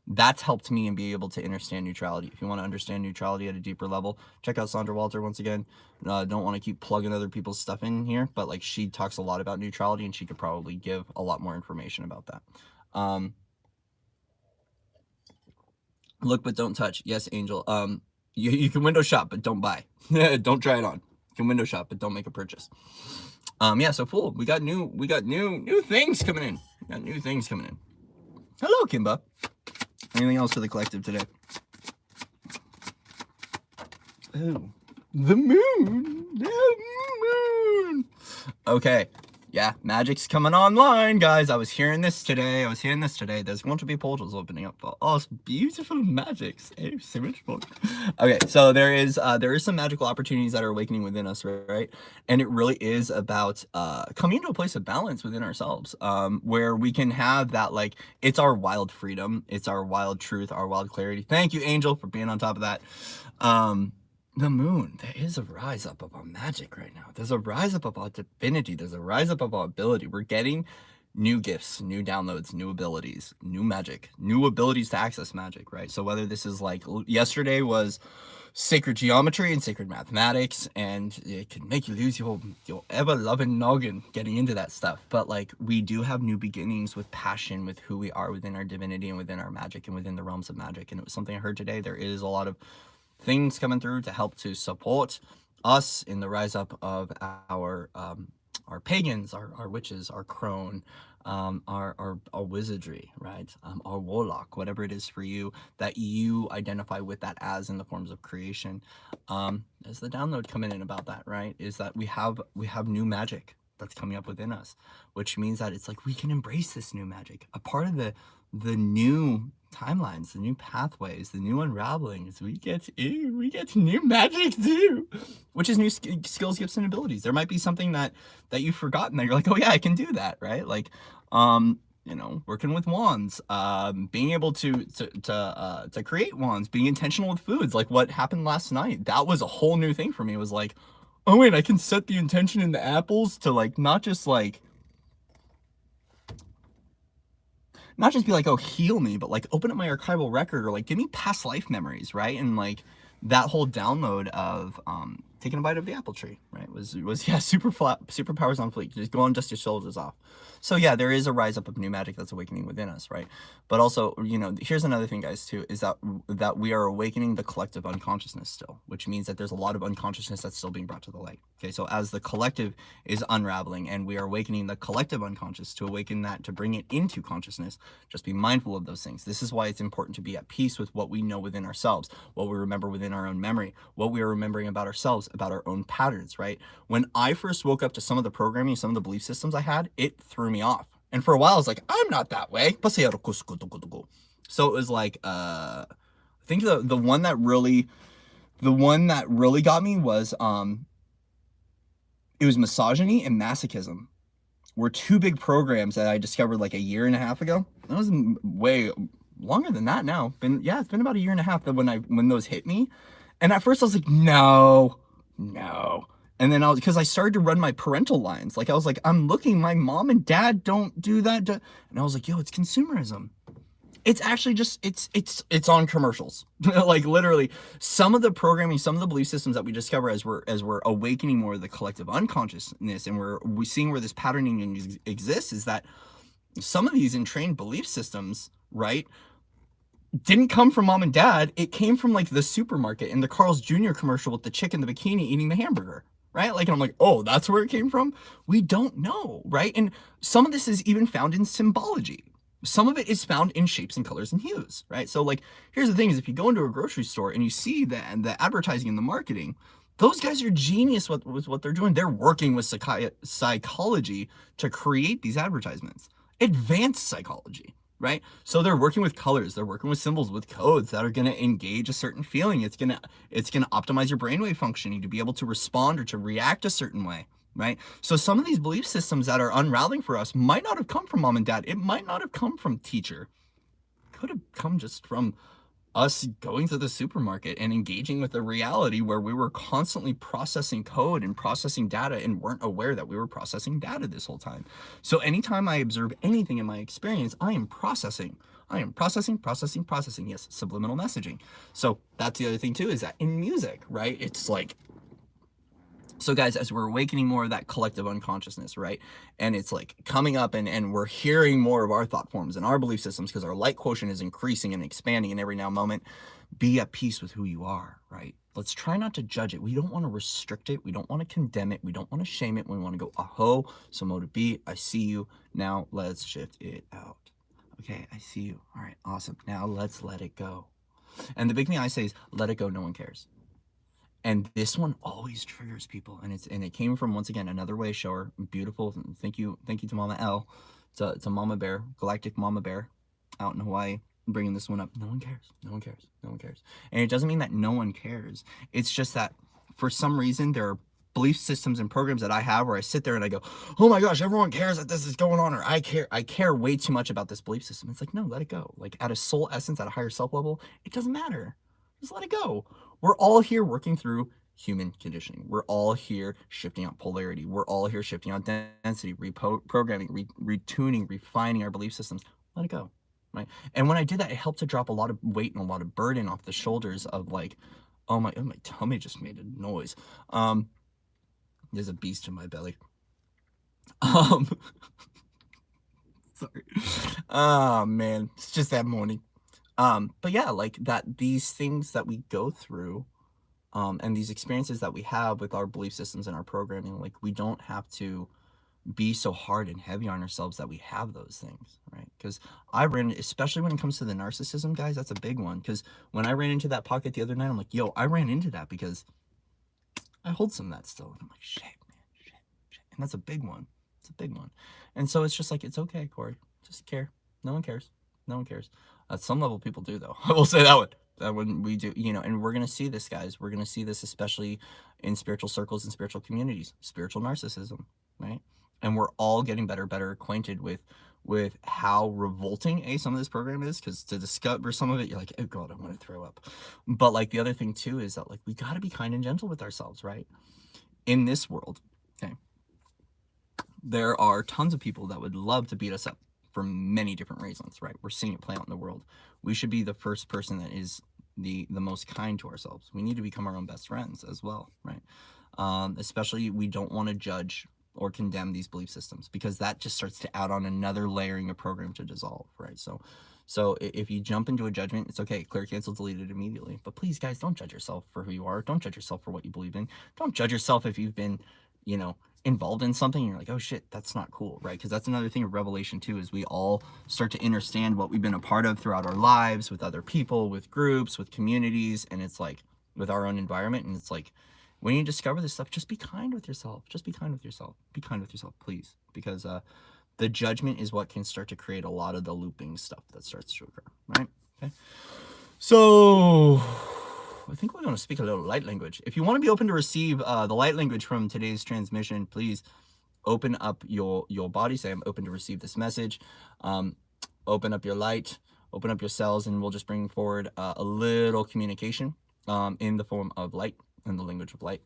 That's helped me and be able to understand neutrality. If you want to understand neutrality at a deeper level, check out Sandra Walter once again. Don't want to keep plugging other people's stuff in here, but like, she talks a lot about neutrality, and she could probably give a lot more information about that. Look but don't touch. Yes, Angel. You can window shop, but don't buy. Don't try it on. You can window shop, but don't make a purchase. Yeah, so Fool, we got new things coming in. We got new things coming in. Hello, Kimba. Anything else for the collective today? Oh, the moon. The moon. Okay. Yeah, magic's coming online, guys. I was hearing this today. There's going to be portals opening up for us beautiful magics. Oh, so much fun. Okay, so there is some magical opportunities that are awakening within us, right? And it really is about coming into a place of balance within ourselves, where we can have that, like, it's our wild freedom, it's our wild truth, our wild clarity. Thank you, Angel, for being on top of that. The moon, there is a rise up of our magic right now. There's a rise up of our divinity. There's a rise up of our ability. We're getting new gifts, new downloads, new abilities, new magic, new abilities to access magic, right? So whether this is like, yesterday was sacred geometry and sacred mathematics, and it can make you lose your ever loving noggin getting into that stuff. But like, we do have new beginnings with passion, with who we are within our divinity and within our magic and within the realms of magic. And it was something I heard today. There is a lot of things coming through to help to support us in the rise up of our pagans, our witches, our crone, our wizardry, right? Our warlock, whatever it is for you that you identify with that as in the forms of creation. As the download coming in about that, right? Is that we have new magic that's coming up within us, which means that it's like we can embrace this new magic. A part of the new timelines, the new pathways, the new unravelings, we get new magic too, which is new skills, gifts, and abilities. There might be something that you've forgotten that you're like, oh yeah, I can do that, right? Like, you know, working with wands, being able to create wands, being intentional with foods, like what happened last night. That was a whole new thing for me. It was like, oh wait, I can set the intention in the apples to like not just be like, oh, heal me, but like open up my archival record or like give me past life memories, right? And like that whole download of taking a bite of the apple tree, right? Was yeah, superpowers on fleek. Just go and dust your shoulders off. So yeah, there is a rise up of new magic that's awakening within us, right? But also, you know, here's another thing, guys, too, is that we are awakening the collective unconsciousness still, which means that there's a lot of unconsciousness that's still being brought to the light. Okay, so as the collective is unraveling and we are awakening the collective unconscious to awaken that, to bring it into consciousness, just be mindful of those things. This is why it's important to be at peace with what we know within ourselves, what we remember within our own memory, what we are remembering about ourselves, about our own patterns, right? When I first woke up to some of the programming, some of the belief systems I had, it threw me off. And for a while, I was like, I'm not that way. So it was like, I think the one that really got me was, it was misogyny and masochism were two big programs that I discovered like a year and a half ago. That was way longer than that now. It's been about a year and a half that when those hit me. And at first I was like, no. And then because I started to run my parental lines. Like I was like, I'm looking, my mom and dad don't do that. And I was like, yo, it's consumerism. It's actually just, it's on commercials. Like literally some of the programming, some of the belief systems that we discover as we're awakening more of the collective unconsciousness and we're seeing where this patterning exists, is that some of these entrained belief systems, right, didn't come from mom and dad. It came from like the supermarket and the Carl's Jr. commercial with the chick in the bikini eating the hamburger, right? Like, and I'm like, oh, that's where it came from? We don't know, right? And some of this is even found in symbology. Some of it is found in shapes and colors and hues, right? So like, here's the thing is if you go into a grocery store and you see the advertising and the marketing, those guys are genius with what they're doing. They're working with psychology to create these advertisements. Advanced psychology, right? So they're working with colors, they're working with symbols, with codes that are going to engage a certain feeling. It's going to optimize your brainwave functioning to be able to respond or to react a certain way, right? So some of these belief systems that are unraveling for us might not have come from mom and dad. It might not have come from teacher. It could have come just from us going to the supermarket and engaging with a reality where we were constantly processing code and processing data and weren't aware that we were processing data this whole time. So anytime I observe anything in my experience, I am processing. Yes, subliminal messaging. So that's the other thing too, is that in music, right? It's like, so guys, as we're awakening more of that collective unconsciousness, right? And it's like coming up and we're hearing more of our thought forms and our belief systems because our light quotient is increasing and expanding in every now moment. Be at peace with who you are, right? Let's try not to judge it. We don't want to restrict it. We don't want to condemn it. We don't want to shame it. We want to go, aho, so to be, I see you. Now let's shift it out. Okay, I see you. All right, awesome. Now let's let it go. And the big thing I say is let it go. No one cares. And this one always triggers people, and it came from, once again, another way shower. Beautiful. Thank you to Mama L, to Mama Bear, Galactic Mama Bear, out in Hawaii, bringing this one up. No one cares. And it doesn't mean that no one cares. It's just that for some reason there are belief systems and programs that I have where I sit there and I go, oh my gosh, everyone cares that this is going on, or I care way too much about this belief system. It's like, no, let it go. Like at a soul essence, at a higher self level, it doesn't matter. Just let it go. We're all here working through human conditioning. We're all here shifting out polarity. We're all here shifting out density, reprogramming, retuning, refining our belief systems. Let it go, right? And when I did that, it helped to drop a lot of weight and a lot of burden off the shoulders of like Oh, my tummy just made a noise. There's a beast in my belly. Sorry. Oh, man. It's just that morning. But yeah, like that, these things that we go through, and these experiences that we have with our belief systems and our programming, like we don't have to be so hard and heavy on ourselves that we have those things, right? Because I ran, especially when it comes to the narcissism, guys, that's a big one. Because when I ran into that pocket the other night, I'm like, yo, I ran into that because I hold some of that still. And I'm like, shit, man, shit. And that's a big one. It's a big one. And so it's just like, it's okay, Corey. Just care. No one cares. No one cares. At some level, people do, though. I will say that one. That when we do, and we're going to see this, guys. We're going to see this, especially in spiritual circles and spiritual communities, spiritual narcissism, right? And we're all getting better acquainted with how revolting some of this program is, because to discover some of it, you're like, oh god, I want to throw up. But like the other thing too is that like we got to be kind and gentle with ourselves, right? In this world, okay, there are tons of people that would love to beat us up for many different reasons, right? We're seeing it play out in the world. We should be the first person that is the most kind to ourselves. We need to become our own best friends as well, right? Especially, we don't want to judge or condemn these belief systems, because that just starts to add on another layering of program to dissolve, right? So if you jump into a judgment, it's okay. Clear, cancel, delete it immediately. But please, guys, don't judge yourself for who you are. Don't judge yourself for what you believe in. Don't judge yourself if you've been, involved in something and you're like, oh shit, that's not cool, right? Because that's another thing of revelation too, is we all start to understand what we've been a part of throughout our lives, with other people, with groups, with communities, and it's like with our own environment. And it's like, when you discover this stuff, just be kind with yourself. Just be kind with yourself. Be kind with yourself, please. Because the judgment is what can start to create a lot of the looping stuff that starts to occur, right? Okay. So I think we're going to speak a little light language. If you want to be open to receive the light language from today's transmission, please open up your body. Say, I'm open to receive this message. Open up your light, open up your cells, and we'll just bring forward a little communication in the form of light, in the language of light.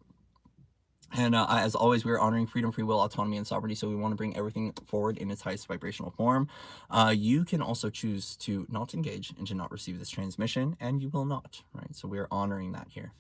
And as always, we're honoring freedom, free will, autonomy, and sovereignty. So we want to bring everything forward in its highest vibrational form. You can also choose to not engage and to not receive this transmission, and you will not, right? So we're honoring that here.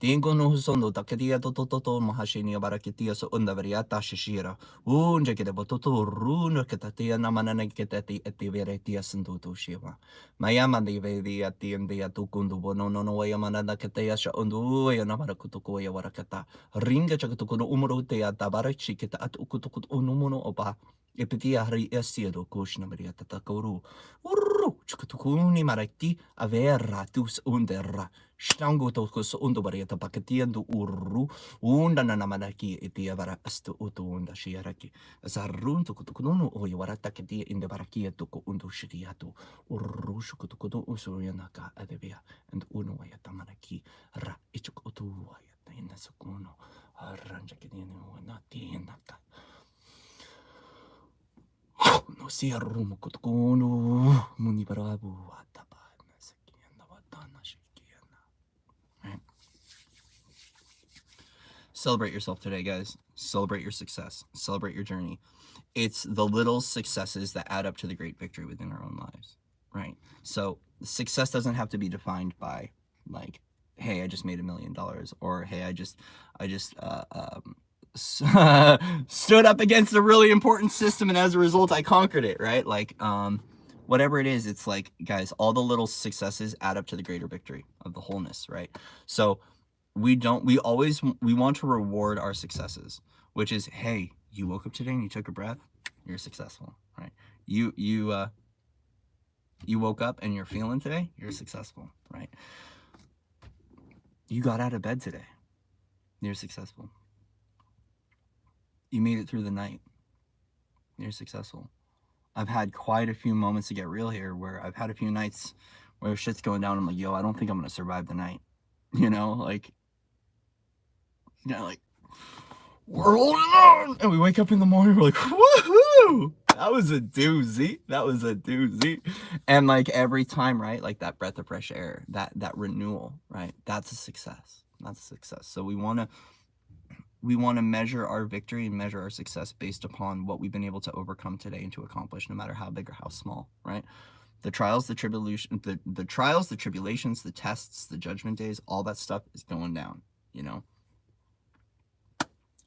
Tingo no husondo takadia toto mahashini abarakitia so undavariata shishira. Unja kete bototo runo ketatia namanana ketati etiveretia sanduto shiva. Mayama de vedi ati and the atukundu bono no wayamana ketea sha undu ya namarakutuko ya warakata. Ringa chakatukuno umurute atabarachi kita at ukutukut unumuno oba. Epitia hari esiero kushna maria tatakuru. Urru chakatukuni marati avera tus undera. Stango tokus undubariata paketiendo urru unda nanamanaki etiavara astu utu unda shiaraki zarun tukutukunu oyawarata ketia in the barakia tuku undu shiriatu urru shukutukudu usuyanaka adevia and unuayatamanaki ra ichuk utu wayata in the sukuno arranja kedinu nati naka no si arrumu kutukunu munibarabu atapa nasakiana watana shi. Celebrate yourself today, guys. Celebrate your success. Celebrate your journey. It's the little successes that add up to the great victory within our own lives, right? So success doesn't have to be defined by like, hey, I just made $1 million, or hey, I just stood up against a really important system and as a result I conquered it, right? Like whatever it is, it's like, guys, all the little successes add up to the greater victory of the wholeness, right? So we want to reward our successes, which is, hey, you woke up today and you took a breath, you're successful, right? You woke up and you're feeling today, you're successful, right? You got out of bed today, you're successful. You made it through the night, you're successful. I've had quite a few moments, to get real here, where I've had a few nights where shit's going down. I'm like, yo, I don't think I'm gonna survive the night. Like we're holding on, and we wake up in the morning, we're like, woohoo! That was a doozy. And like every time, right? Like that breath of fresh air, that renewal, right? That's a success. So we want to we want to measure our victory and measure our success based upon what we've been able to overcome today and to accomplish, no matter how big or how small, right? The trials, the tribulation, the trials, the tribulations, the tests, the judgment days, all that stuff is going down, you know?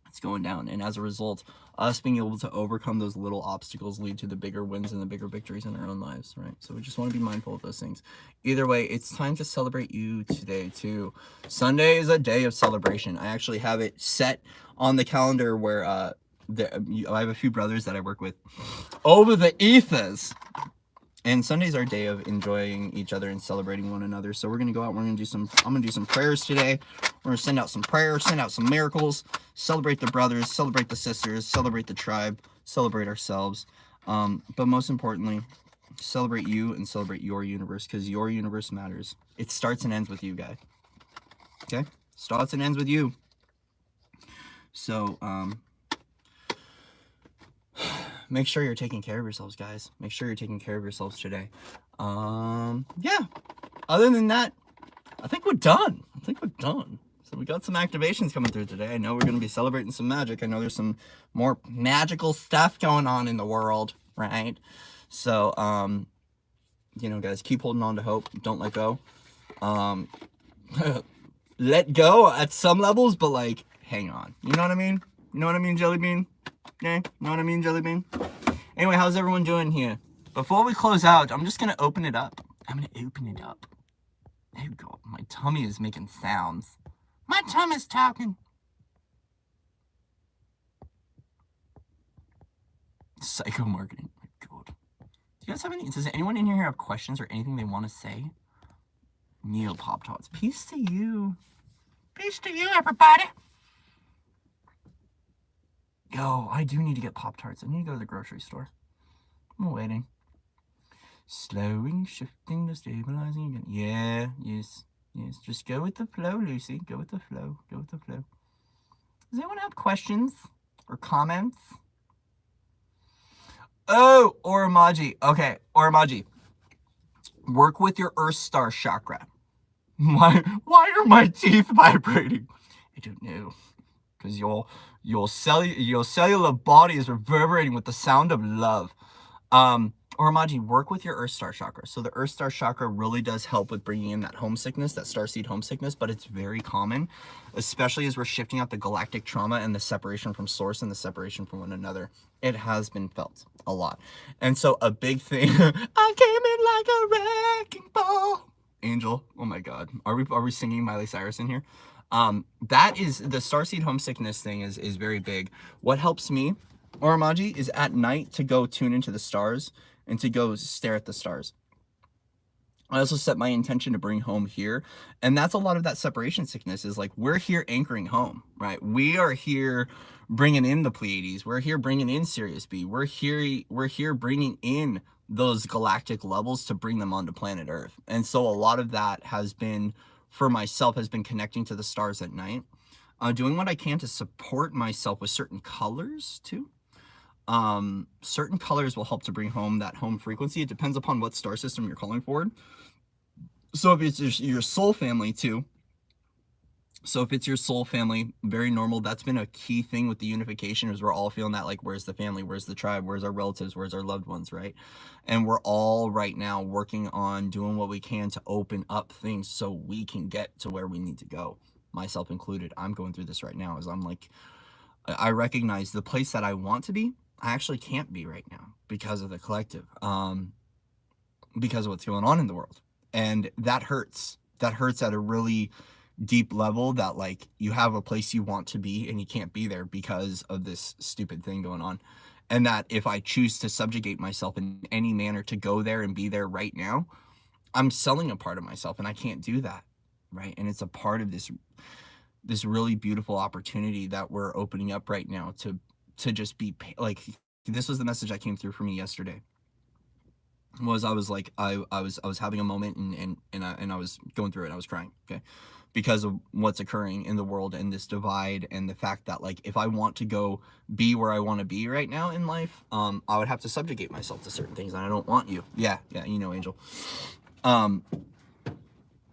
It's going down. And as a result, us being able to overcome those little obstacles lead to the bigger wins and the bigger victories in our own lives, right? So we just want to be mindful of those things. Either way, it's time to celebrate you today too. Sunday is a day of celebration. I actually have it set on the calendar where I have a few brothers that I work with over the ethers. And Sunday's our day of enjoying each other and celebrating one another. So we're going to go out. We're going to do some, I'm going to do some prayers today. We're going to send out some prayers, send out some miracles, celebrate the brothers, celebrate the sisters, celebrate the tribe, celebrate ourselves. But most importantly, celebrate you and celebrate your universe, because your universe matters. It starts and ends with you, guy. Okay? Starts and ends with you. So, make sure you're taking care of yourselves, guys. Make sure you're taking care of yourselves today. Yeah. Other than that, I think we're done. So we got some activations coming through today. I know we're going to be celebrating some magic. I know there's some more magical stuff going on in the world, right? So, you know, guys, keep holding on to hope. Don't let go. Let go at some levels, but, like, hang on. You know what I mean? You know what I mean, Jelly Bean? Yeah, you know what I mean, Jelly Bean? Anyway, how's everyone doing here? Before we close out, I'm just going to open it up. There you go. My tummy is making sounds. My tummy's talking. Psycho marketing. My God. Do you guys have any? Does anyone in here have questions or anything they want to say? Neo Pop Tarts. Peace to you. Peace to you, everybody. Yo, I do need to get Pop Tarts. I need to go to the grocery store. I'm waiting. Slowing, shifting, the stabilizing again. Yeah, yes. Just go with the flow, Lucy. Go with the flow. Does anyone have questions or comments? Oh, Oramaji. Okay, Oramaji. Work with your Earth Star chakra. Why are my teeth vibrating? I don't know. Because your cellular body is reverberating with the sound of love. Oramaji, work with your Earth Star chakra. So the Earth Star chakra really does help with bringing in that homesickness, that starseed homesickness, but it's very common, especially as we're shifting out the galactic trauma and the separation from source and the separation from one another. It has been felt a lot. And so a big thing, I came in like a wrecking ball. Angel, oh my God. Are we singing Miley Cyrus in here? That is, the starseed homesickness thing is very big. What helps me, Oramaji, is at night to go tune into the stars and to go stare at the stars. I also set my intention to bring home here. And that's a lot of that separation sickness, is like, we're here anchoring home, right? We are here bringing in the Pleiades. We're here bringing in Sirius B. We're here bringing in those galactic levels to bring them onto planet Earth. And so a lot of that has been, for myself, has been connecting to the stars at night. Doing what I can to support myself with certain colors too. Certain colors will help to bring home that home frequency. It depends upon what star system you're calling forward. So if it's your soul family too. So if it's your soul family, very normal. That's been a key thing with the unification, is we're all feeling that, like, where's the family? Where's the tribe? Where's our relatives? Where's our loved ones, right? And we're all right now working on doing what we can to open up things so we can get to where we need to go. Myself included. I'm going through this right now, as I'm like, I recognize the place that I want to be, I actually can't be right now because of the collective, because of what's going on in the world. And that hurts. That hurts at a really deep level, that, like, you have a place you want to be and you can't be there because of this stupid thing going on. And that if I choose to subjugate myself in any manner to go there and be there right now, I'm selling a part of myself, and I can't do that, right? And it's a part of this really beautiful opportunity that we're opening up right now to just be, like, this was the message that came through for me yesterday. Was I was like, I was having a moment and I was going through it. I was crying, okay, because of what's occurring in the world and this divide, and the fact that, like, if I want to go be where I want to be right now in life, I would have to subjugate myself to certain things, and I don't want you. Yeah, you know, Angel.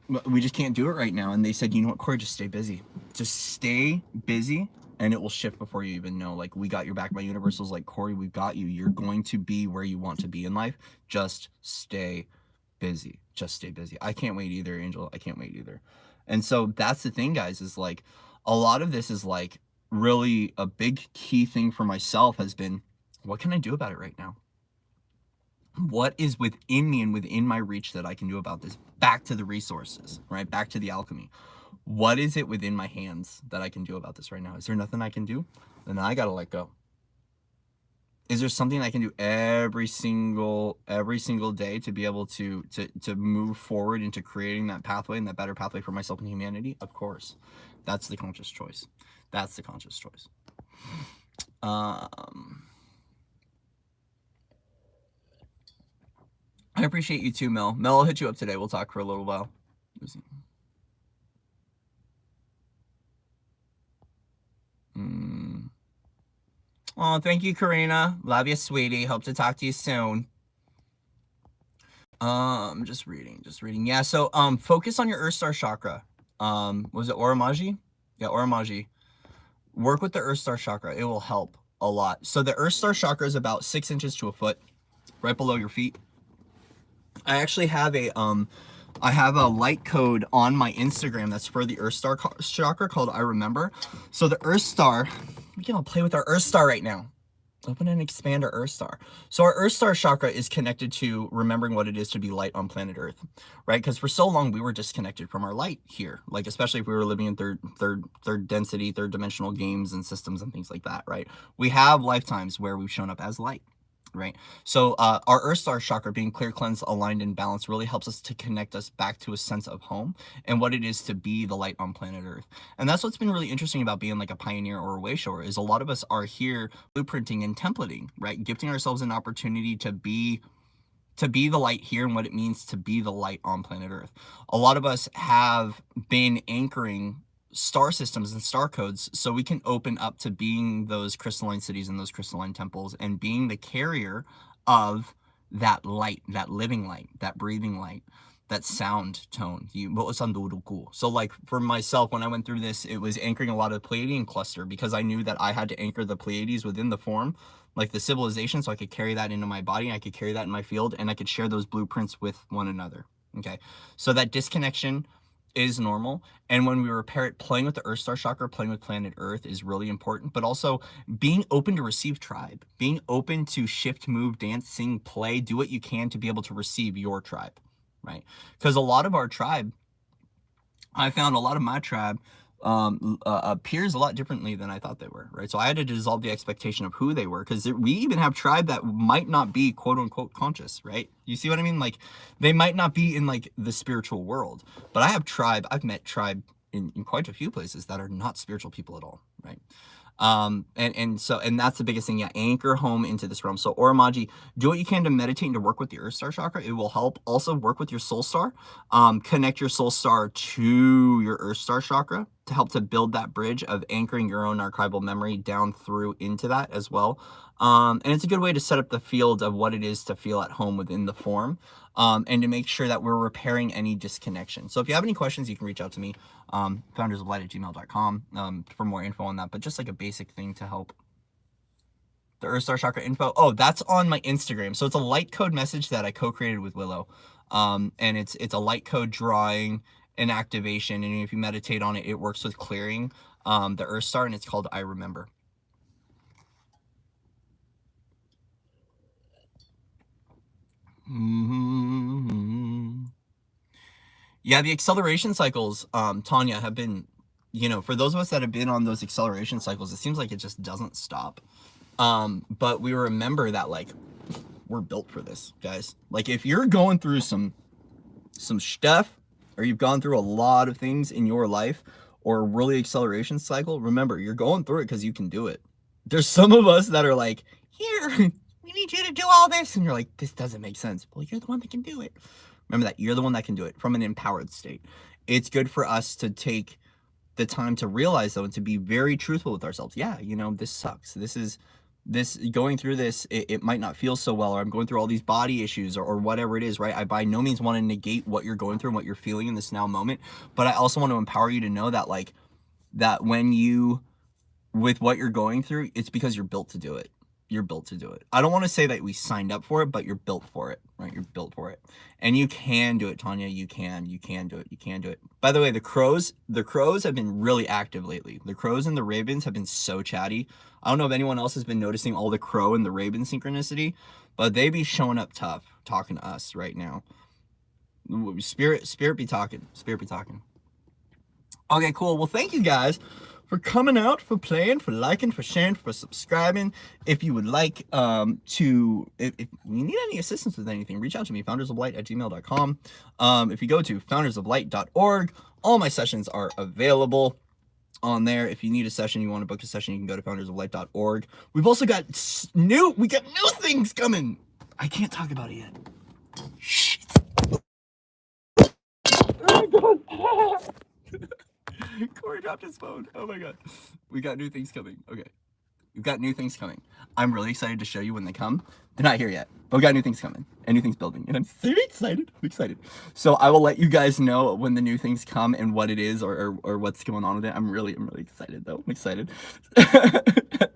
We just can't do it right now. And they said, you know what, Corey, just stay busy. Just stay busy and it will shift before you even know. Like, we got your back. My universe was like, Corey, we've got you. You're going to be where you want to be in life. Just stay busy. Just stay busy. I can't wait either, Angel. I can't wait either. And so that's the thing, guys, is like, a lot of this is like really a big key thing for myself has been, what can I do about it right now? What is within me and within my reach that I can do about this? Back to the resources, right? Back to the alchemy. What is it within my hands that I can do about this right now? Is there nothing I can do? Then I got to let go. Is there something I can do every single day to be able to move forward into creating that pathway and that better pathway for myself and humanity? Of course. That's the conscious choice. That's the conscious choice. I appreciate you too, Mel. Mel, I'll hit you up today. We'll talk for a little while. Oh, thank you, Karina. Love you, sweetie. Hope to talk to you soon. Just reading. Yeah, so focus on your Earth Star chakra. Was it Oramaji? Yeah, Oramaji. Work with the Earth Star chakra. It will help a lot. So the Earth Star chakra is about 6 inches to a foot, right below your feet. I actually have a light code on my Instagram that's for the Earth Star chakra called I Remember. So the Earth Star, we can all play with our Earth Star right now. Open and expand our Earth Star. So our Earth Star chakra is connected to remembering what it is to be light on planet Earth, right? Because for so long we were disconnected from our light here, like especially if we were living in third density, third dimensional games and systems and things like that, right? We have lifetimes where we've shown up as light, right? So our Earth Star chakra, being clear, cleansed, aligned, and balanced, really helps us to connect us back to a sense of home and what it is to be the light on planet Earth. And that's what's been really interesting about being like a pioneer or a way shower, is a lot of us are here blueprinting and templating, right? Gifting ourselves an opportunity to be the light here and what it means to be the light on planet Earth. A lot of us have been anchoring star systems and star codes so we can open up to being those crystalline cities and those crystalline temples and being the carrier of that light, that living light, that breathing light, that sound tone. So like for myself, when I went through this, it was anchoring a lot of the Pleiadian cluster, because I knew that I had to anchor the Pleiades within the form, like the civilization, so I could carry that into my body, I could carry that in my field, and I could share those blueprints with one another. Okay, so that disconnection is normal, and when we repair it, playing with the Earth Star chakra, playing with planet Earth is really important, but also being open to receive tribe, being open to shift, move, dance, sing, play, do what you can to be able to receive your tribe, right? Because a lot of our tribe, I found a lot of my tribe appears a lot differently than I thought they were, right? So I had to dissolve the expectation of who they were, because we even have tribe that might not be quote unquote conscious, right? You see what I mean? Like, they might not be in like the spiritual world, but I have tribe, I've met tribe in quite a few places that are not spiritual people at all, right? And that's the biggest thing. Yeah, anchor home into this realm. So Oramaji, do what you can to meditate and to work with the Earth Star chakra. It will help. Also work with your soul star. Connect your soul star to your Earth Star chakra to help to build that bridge of anchoring your own archival memory down through into that as well. And it's a good way to set up the field of what it is to feel at home within the form, and to make sure that we're repairing any disconnection. So if you have any questions, you can reach out to me, foundersoflight@gmail.com, for more info on that, but just like a basic thing to help. The Earth Star chakra info. Oh, that's on my Instagram. So it's a light code message that I co-created with Willow. And it's a light code drawing and activation. And if you meditate on it, it works with clearing the Earth Star, and it's called I Remember. Yeah, the acceleration cycles, Tanya, have been, for those of us that have been on those acceleration cycles, it seems like it just doesn't stop. But we remember that, like, we're built for this, guys. Like, if you're going through some stuff, or you've gone through a lot of things in your life, or a really acceleration cycle, remember, you're going through it because you can do it. There's some of us that are like, here, we need you to do all this. And you're like, this doesn't make sense. Well, you're the one that can do it. Remember that. You're the one that can do it from an empowered state. It's good for us to take the time to realize, though, and to be very truthful with ourselves. Yeah, this sucks. Going through this, it might not feel so well, or I'm going through all these body issues, or whatever it is, right? I by no means want to negate what you're going through and what you're feeling in this now moment, but I also want to empower you to know that, like, that when you with what you're going through, it's because you're built to do it. You're built to do it. I don't want to say that we signed up for it, but you're built for it, right? You're built for it. And you can do it, Tanya. You can do it. You can do it. By the way, the crows have been really active lately. The crows and the ravens have been so chatty. I don't know if anyone else has been noticing all the crow and the raven synchronicity, but they be showing up tough talking to us right now. Spirit be talking. Spirit be talking. Okay, cool. Well, thank you guys for coming out, for playing, for liking, for sharing, for subscribing. If you would like if you need any assistance with anything, reach out to me, foundersoflight@gmail.com. If you go to foundersoflight.org, all my sessions are available on there. If you need a session, you want to book a session, you can go to foundersoflight.org. We've also got new things coming. I can't talk about it yet. Shit. Oh my God. Corey dropped his phone. Oh my God. We got new things coming. Okay. We've got new things coming. I'm really excited to show you when they come. They're not here yet, but we got new things coming and new things building. And I'm so excited. I'm excited. So I will let you guys know when the new things come and what it is or what's going on with it. I'm really excited though. I'm excited.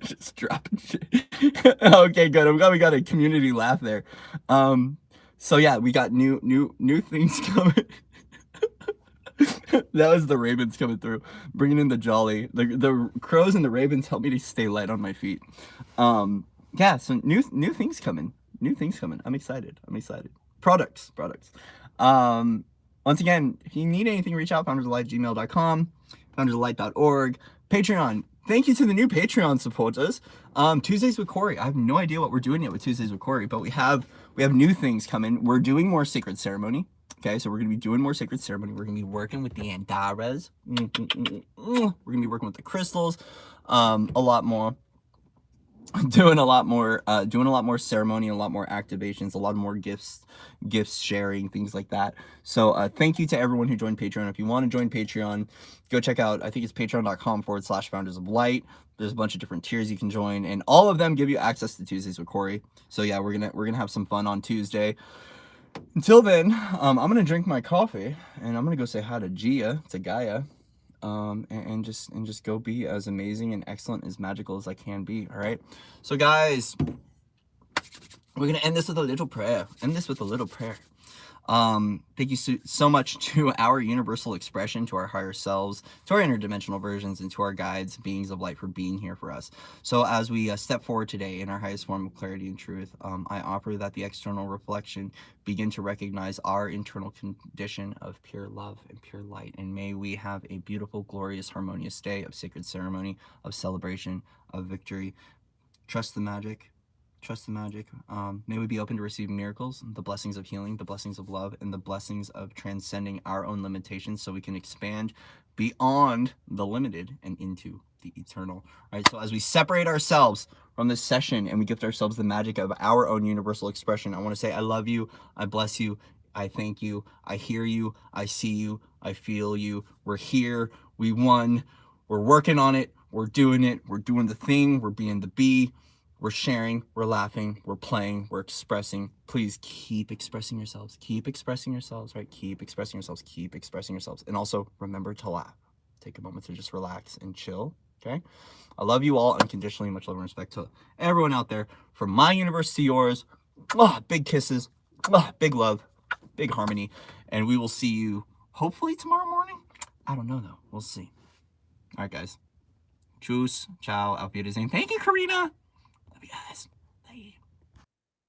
Just dropping shit. Okay, good. I'm glad we got a community laugh there. So yeah, we got new things coming. That was the ravens coming through, bringing in the jolly. The crows and the ravens help me to stay light on my feet. Yeah, so new things coming. New things coming. I'm excited. Products. Once again, if you need anything, reach out, foundersoflight@gmail.com, foundersoflight.org, Patreon. Thank you to the new Patreon supporters. Tuesdays with Corey. I have no idea what we're doing yet with Tuesdays with Corey, but we have new things coming. We're doing more sacred ceremony. Okay, so we're going to be doing more sacred ceremony. We're going to be working with the Andaras. We're going to be working with the crystals a lot more. Doing a lot more ceremony, a lot more activations, a lot more gifts sharing, things like that. So thank you to everyone who joined Patreon. If you want to join Patreon, go check out, I think it's patreon.com/founders of light. There's a bunch of different tiers you can join, and all of them give you access to Tuesdays with Corey. So yeah, we're gonna have some fun on Tuesday. Until then, I'm gonna drink my coffee and I'm gonna go say hi to Gaia, and just go be as amazing and excellent, as magical as I can be. All right. So guys, we're gonna end this with a little prayer. Thank you so much to our universal expression, to our higher selves, to our interdimensional versions, and to our guides, beings of light, for being here for us. So as we step forward today in our highest form of clarity and truth, I offer that the external reflection begin to recognize our internal condition of pure love and pure light. And may we have a beautiful, glorious, harmonious day of sacred ceremony, of celebration, of victory. Trust the magic. May we be open to receiving miracles, the blessings of healing, the blessings of love, and the blessings of transcending our own limitations so we can expand beyond the limited and into the eternal. All right, so as we separate ourselves from this session and we gift ourselves the magic of our own universal expression, I want to say I love you, I bless you, I thank you, I hear you, I see you, I feel you. We're here, we won, we're working on it, we're doing it, we're doing the thing, we're being the bee. We're sharing, we're laughing, we're playing, we're expressing. Please keep expressing yourselves. Keep expressing yourselves, right? Keep expressing yourselves. Keep expressing yourselves. And also remember to laugh. Take a moment to just relax and chill, okay? I love you all unconditionally. Much love and respect to everyone out there. From my universe to yours, big kisses, big love, big harmony. And we will see you hopefully tomorrow morning. I don't know though. We'll see. All right, guys. Tschüss. Ciao. Auf Wiedersehen. Thank you, Karina. Love you guys. Bye.